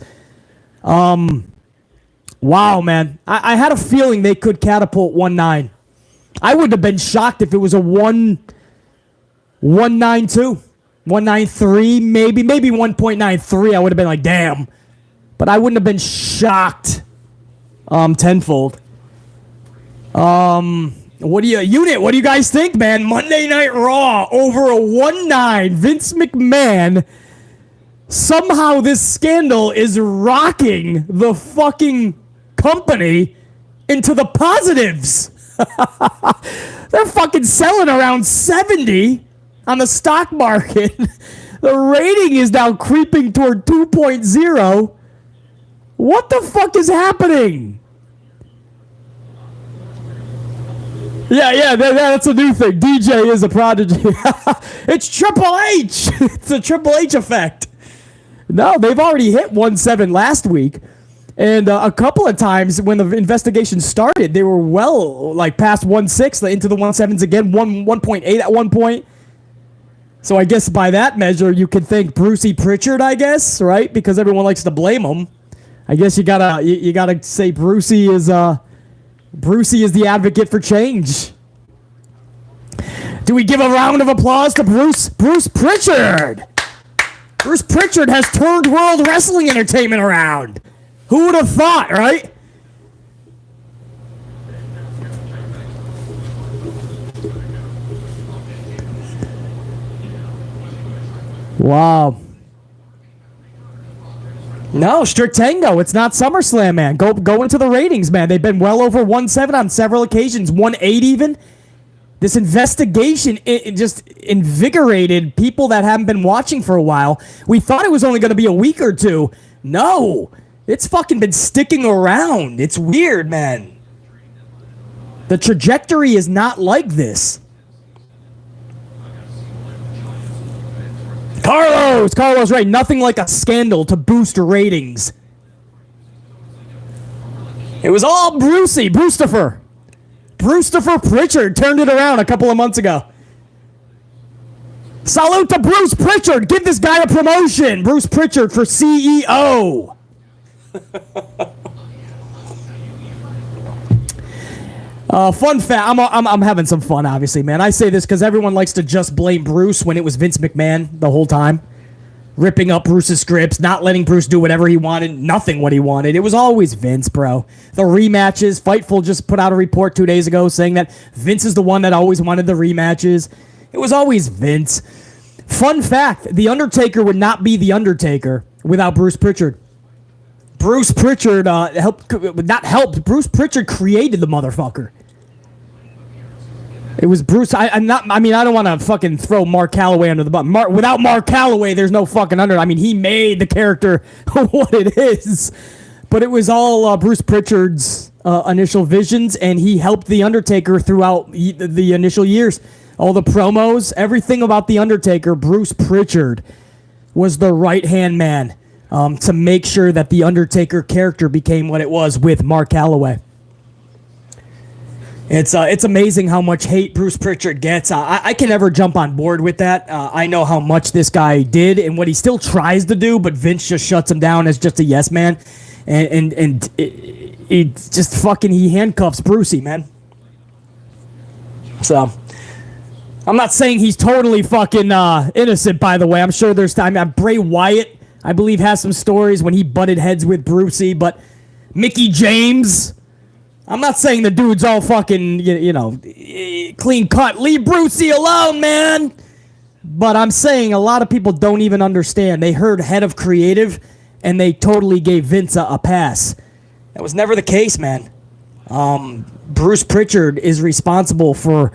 Wow, man. I had a feeling they could catapult 1.9. I would have been shocked if it was a 1.92. 1.93, maybe 1.93. I would have been like, damn. But I wouldn't have been shocked tenfold. What do you guys think, man? Monday Night Raw over a 1.9. Vince McMahon. Somehow this scandal is rocking the fucking company into the positives. They're fucking selling around 70 on the stock market. The rating is now creeping toward 2.0. What the fuck is happening? Yeah, that's a new thing. DJ is a prodigy. It's Triple H. It's a Triple H effect. No, they've already hit 1.7 last week. And a couple of times when the investigation started, they were well, like past 1.6, into the 1.7s again, 1.8 at one point. So I guess by that measure, you could thank Brucey Prichard, I guess, right? Because everyone likes to blame him. I guess you gotta say Brucey is the advocate for change. Do we give a round of applause to Bruce Prichard? Bruce Prichard has turned World Wrestling Entertainment around. Who would have thought, right? Wow. No, strict tango. It's not SummerSlam, man. Go into the ratings, man. They've been well over 1.7 on several occasions, 1.8 even. This investigation, it just invigorated people that haven't been watching for a while. We thought it was only going to be a week or two. No, it's fucking been sticking around. It's weird, man. The trajectory is not like this. Carlos, right. Nothing like a scandal to boost ratings. It was all Brucey Prichard turned it around a couple of months ago. Salute to Bruce Prichard. Give this guy a promotion. Bruce Prichard for CEO. Fun fact. I'm having some fun, obviously, man. I say this because everyone likes to just blame Bruce when it was Vince McMahon the whole time. Ripping up Bruce's scripts, not letting Bruce do whatever he wanted, nothing what he wanted. It was always Vince, bro. The rematches, Fightful just put out a report 2 days ago saying that Vince is the one that always wanted the rematches. It was always Vince. Fun fact, The Undertaker would not be The Undertaker without Bruce Prichard. Bruce Prichard Bruce Prichard created the motherfucker. It was Bruce. I don't want to fucking throw Mark Calloway under the bus. Without Mark Calloway, there's no fucking under. I mean, he made the character what it is. But it was all Bruce Prichard's initial visions, and he helped The Undertaker throughout the initial years. All the promos, everything about The Undertaker, Bruce Prichard was the right-hand man to make sure that The Undertaker character became what it was with Mark Calloway. It's amazing how much hate Bruce Prichard gets. I can never jump on board with that. I know how much this guy did and what he still tries to do, but Vince just shuts him down as just a yes man. And it just fucking, he handcuffs Brucey, man. So, I'm not saying he's totally fucking innocent, by the way. I'm sure there's time. Bray Wyatt, I believe, has some stories when he butted heads with Brucey, but Mickey James, I'm not saying the dude's all fucking, clean cut. Leave Brucey alone, man. But I'm saying a lot of people don't even understand. They heard head of creative, and they totally gave Vince a pass. That was never the case, man. Bruce Prichard is responsible for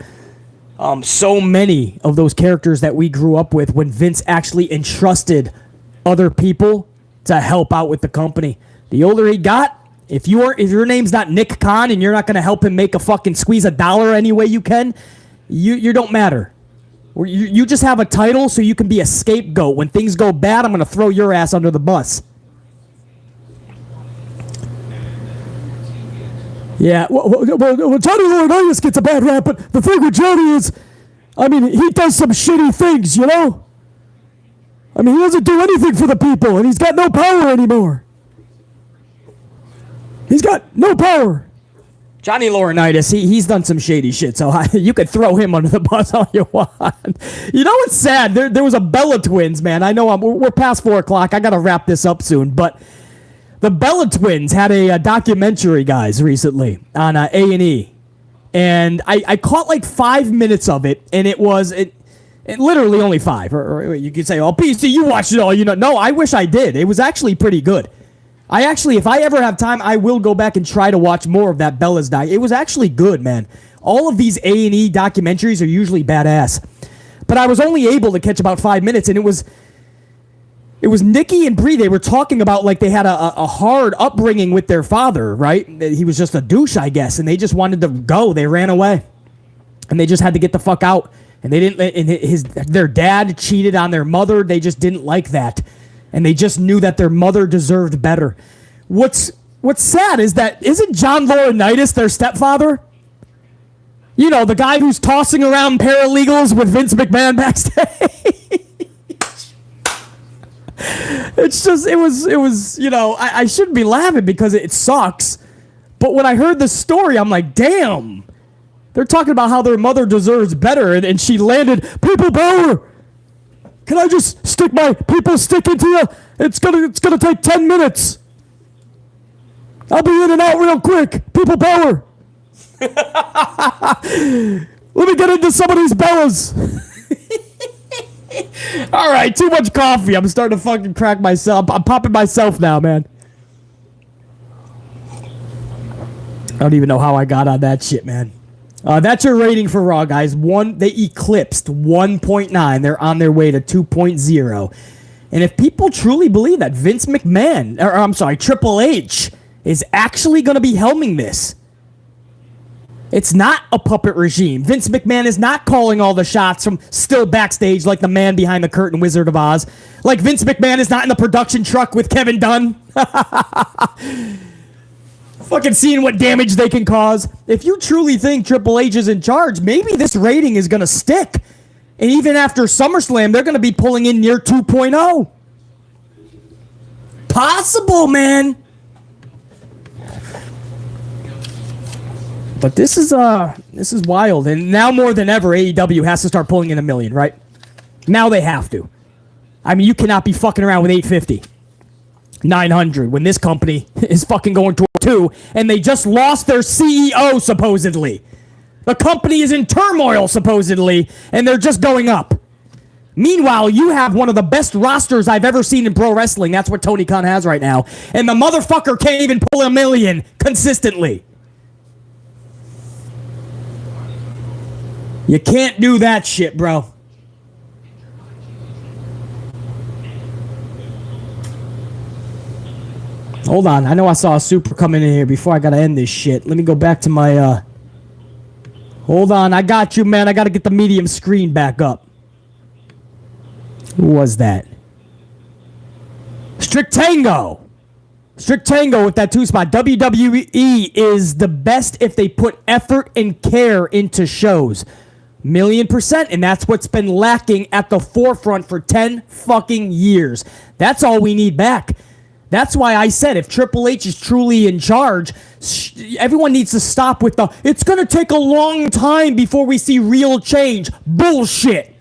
so many of those characters that we grew up with when Vince actually entrusted other people to help out with the company. The older he got, if your name's not Nick Khan and you're not going to help him make a fucking squeeze a dollar any way you can, you don't matter. You just have a title so you can be a scapegoat. When things go bad, I'm going to throw your ass under the bus. Yeah, well, Johnny Laurinaitis gets a bad rap, but the thing with Johnny is, he does some shitty things, you know? He doesn't do anything for the people, and he's got no power anymore. He's got no power. Johnny Laurinaitis, he's done some shady shit, so you could throw him under the bus all you want. You know what's sad? There was a Bella Twins, man. I know we're past 4 o'clock. I got to wrap this up soon, but the Bella Twins had a documentary, guys, recently on A&E. And I caught like 5 minutes of it, and it literally only 5. Or you could say, oh, PC, you watched it all. No, I wish I did. It was actually pretty good. If I ever have time, I will go back and try to watch more of that Bella's doc. It was actually good, man. All of these A&E documentaries are usually badass. But I was only able to catch about 5 minutes, and it was Nikki and Brie. They were talking about like they had a hard upbringing with their father, right? He was just a douche, I guess, and they just wanted to go. They ran away, and they just had to get the fuck out. And they didn't. And their dad cheated on their mother. They just didn't like that, and they just knew that their mother deserved better. What's sad is that isn't John Laurinaitis their stepfather? You know, the guy who's tossing around paralegals with Vince McMahon backstage. It's just, it was, I shouldn't be laughing because it sucks. But when I heard the story, I'm like, damn. They're talking about how their mother deserves better, and she landed, people power. Can I just stick my people stick into you? It's gonna take 10 minutes. I'll be in and out real quick. People power. Let me get into some of these Bellas. All right, too much coffee. I'm starting to fucking crack myself. I'm popping myself now, man. I don't even know how I got on that shit, man. That's your rating for Raw, guys. They eclipsed 1.9. They're on their way to 2.0. And if people truly believe that Vince McMahon, Triple H, is actually going to be helming this, it's not a puppet regime. Vince McMahon is not calling all the shots from still backstage like the man behind the curtain, Wizard of Oz. Like Vince McMahon is not in the production truck with Kevin Dunn. Fucking seeing what damage they can cause. If you truly think Triple H is in charge, maybe this rating is going to stick. And even after SummerSlam, they're going to be pulling in near 2.0. Possible, man. But this is wild, and now more than ever, AEW has to start pulling in $1 million, right? Now they have to. You cannot be fucking around with 850, 900 when this company is fucking going toward 2, and they just lost their CEO supposedly. The company is in turmoil supposedly, and they're just going up. Meanwhile, you have one of the best rosters I've ever seen in pro wrestling. That's what Tony Khan has right now, and the motherfucker can't even pull $1 million consistently. You can't do that shit, bro. Hold on. I know I saw a super coming in here before I gotta end this shit. Let me go back to my, Hold on. I got you, man. I gotta get the medium screen back up. Who was that? Strict Tango. Strict Tango with that 2-spot. WWE is the best if they put effort and care into shows. 1,000,000%. And that's what's been lacking at the forefront for 10 fucking years. That's all we need back. That's why I said if Triple H is truly in charge, everyone needs to stop with the, it's going to take a long time before we see real change. Bullshit.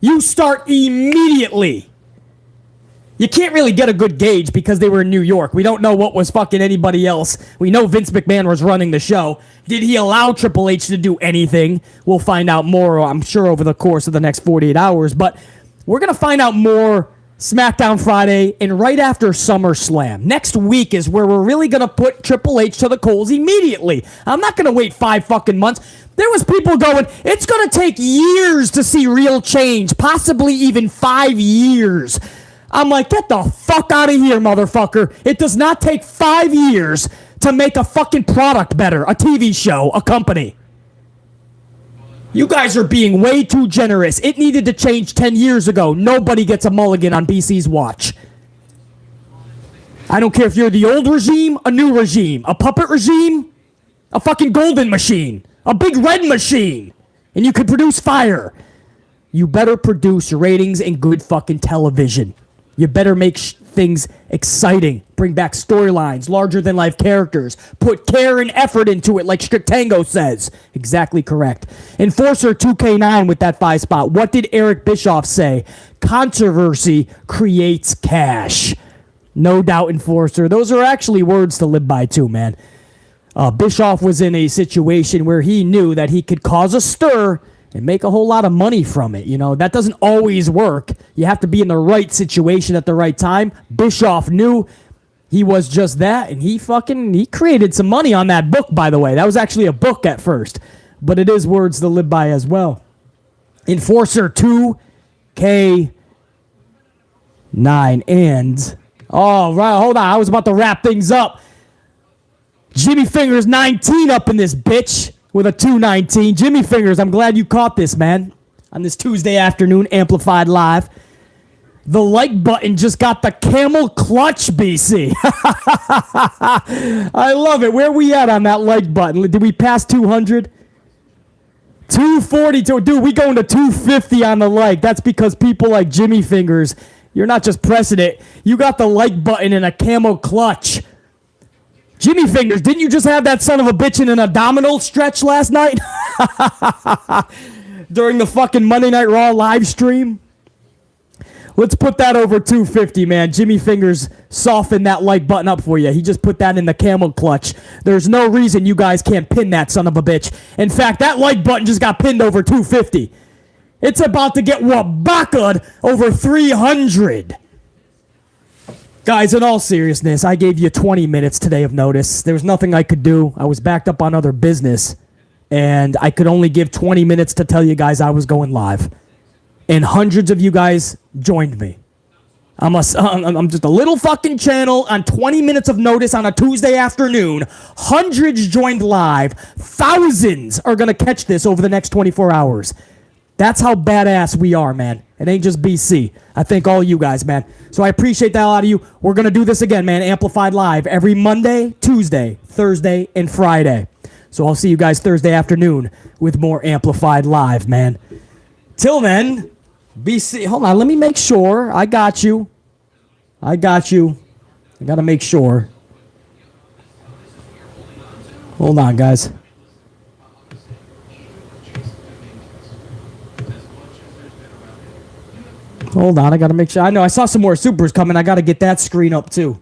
You start immediately. You can't really get a good gauge because they were in New York. We don't know what was fucking anybody else. We know Vince McMahon was running the show. Did he allow Triple H to do anything? We'll find out more, I'm sure, over the course of the next 48 hours. But we're going to find out more SmackDown Friday and right after SummerSlam. Next week is where we're really going to put Triple H to the coals immediately. I'm not going to wait 5 fucking months. There was people going, it's going to take years to see real change, possibly even 5 years. I'm like, get the fuck out of here, motherfucker. It does not take 5 years to make a fucking product better, a TV show, a company. You guys are being way too generous. It needed to change 10 years ago. Nobody gets a mulligan on BC's watch. I don't care if you're the old regime, a new regime, a puppet regime, a fucking golden machine, a big red machine, and you could produce fire. You better produce ratings and good fucking television. You better make things exciting. Bring back storylines, larger-than-life characters. Put care and effort into it, like Strict Tango says. Exactly correct. Enforcer 2K9 with that 5-spot. What did Eric Bischoff say? Controversy creates cash. No doubt, Enforcer. Those are actually words to live by, too, man. Bischoff was in a situation where he knew that he could cause a stir and make a whole lot of money from it. You know, that doesn't always work. You have to be in the right situation at the right time. Bischoff knew he was just that, and he created some money on that book, by the way. That was actually a book at first, but it is words to live by as well. Enforcer 2K9 and... Oh, right, hold on. I was about to wrap things up. Jimmy Fingers 19 up in this bitch. With a 219. Jimmy Fingers, I'm glad you caught this, man. On this Tuesday afternoon, Amplified Live. The like button just got the camel clutch, BC. I love it. Where we at on that like button? Did we pass 200? 242. Dude, we going to 250 on the like. That's because people like Jimmy Fingers, you're not just pressing it. You got the like button in a camel clutch. Jimmy Fingers, didn't you just have that son of a bitch in an abdominal stretch last night? During the fucking Monday Night Raw live stream? Let's put that over 250, man. Jimmy Fingers softened that like button up for you. He just put that in the camel clutch. There's no reason you guys can't pin that son of a bitch. In fact, that like button just got pinned over 250. It's about to get wabaka'd over 300. Guys, in all seriousness, I gave you 20 minutes today of notice. There was nothing I could do. I was backed up on other business, and I could only give 20 minutes to tell you guys I was going live. And hundreds of you guys joined me. I'm just a little fucking channel on 20 minutes of notice on a Tuesday afternoon. Hundreds joined live. Thousands are going to catch this over the next 24 hours. That's how badass we are, man. It ain't just BC. I thank all you guys, man. So I appreciate that a lot of you. We're going to do this again, man. Amplified Live every Monday, Tuesday, Thursday, and Friday. So I'll see you guys Thursday afternoon with more Amplified Live, man. Till then, BC. Hold on. Let me make sure. I got you. I got to make sure. Hold on, guys. Hold on, I gotta make sure. I know, I saw some more supers coming. I gotta get that screen up, too.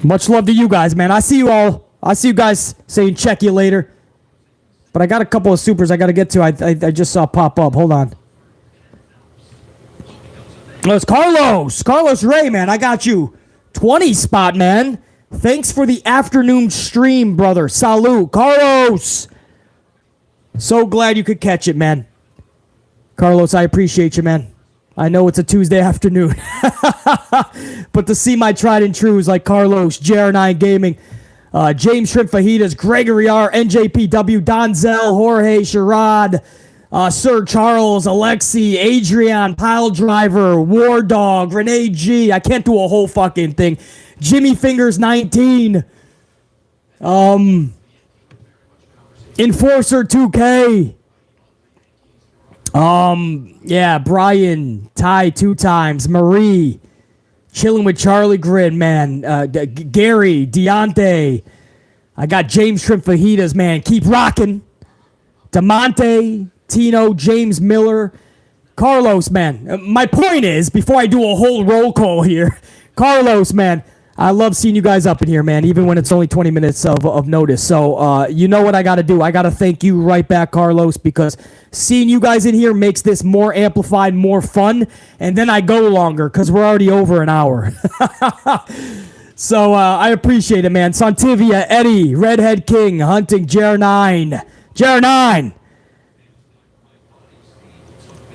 Much love to you guys, man. I see you all. I see you guys saying check you later. But I got a couple of supers I gotta get to. I just saw pop up. Hold on. It's Carlos. Carlos Ray, man. I got you. 20 spot, man. Thanks for the afternoon stream, brother. Salute. Carlos. So glad you could catch it, man. Carlos, I appreciate you, man. I know it's a Tuesday afternoon. But to see my tried and trues like Carlos, JR9 Gaming, James Shrimp Fajitas, Gregory R, NJPW, Donzel, Jorge, Sherrod, Sir Charles, Alexi, Adrian, Pile Driver, War Dog, Renee G. I can't do a whole fucking thing. Jimmy Fingers 19. Enforcer 2K. Yeah, Brian, Ty 2 times, Marie, chilling with Charlie Grin, man, Gary, Deontay, I got James Shrimp Fajitas, man, keep rocking, DeMonte, Tino, James Miller, Carlos, man, my point is, before I do a whole roll call here, Carlos, man, I love seeing you guys up in here, man, even when it's only 20 minutes of notice. So, you know what I got to do. I got to thank you right back, Carlos, because seeing you guys in here makes this more amplified, more fun, and then I go longer because we're already over an hour. So, I appreciate it, man. Santivia, Eddie, Redhead King, Hunting, JR9. JR9!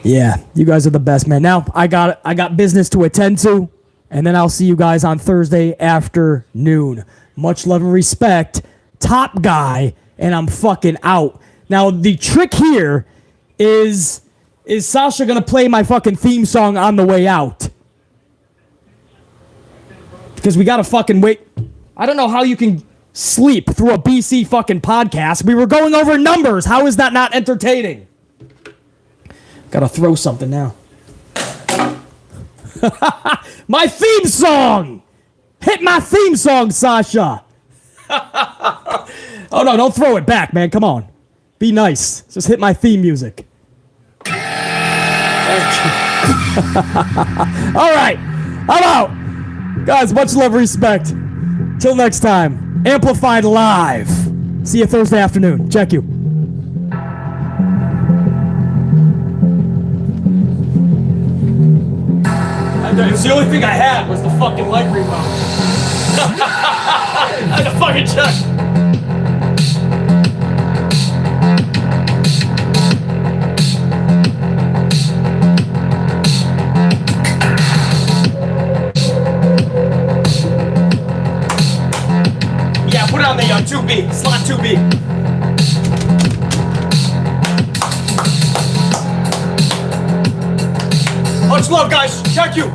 Yeah, you guys are the best, man. Now, I got business to attend to. And then I'll see you guys on Thursday afternoon. Much love and respect. Top guy, and I'm fucking out. Now, the trick here is Sasha going to play my fucking theme song on the way out? Because we got to fucking wait. I don't know how you can sleep through a BC fucking podcast. We were going over numbers. How is that not entertaining? Got to throw something now. My theme song! Hit my theme song, Sasha! Oh no, don't throw it back, man. Come on. Be nice. Just hit my theme music. Alright, I'm out. Guys, much love and respect. Till next time, Amplified Live. See you Thursday afternoon. Check you. It's the only thing I had was the fucking light remote. I had to fucking check. Yeah, put it on the 2B, slot 2B. Much love, guys. Check you.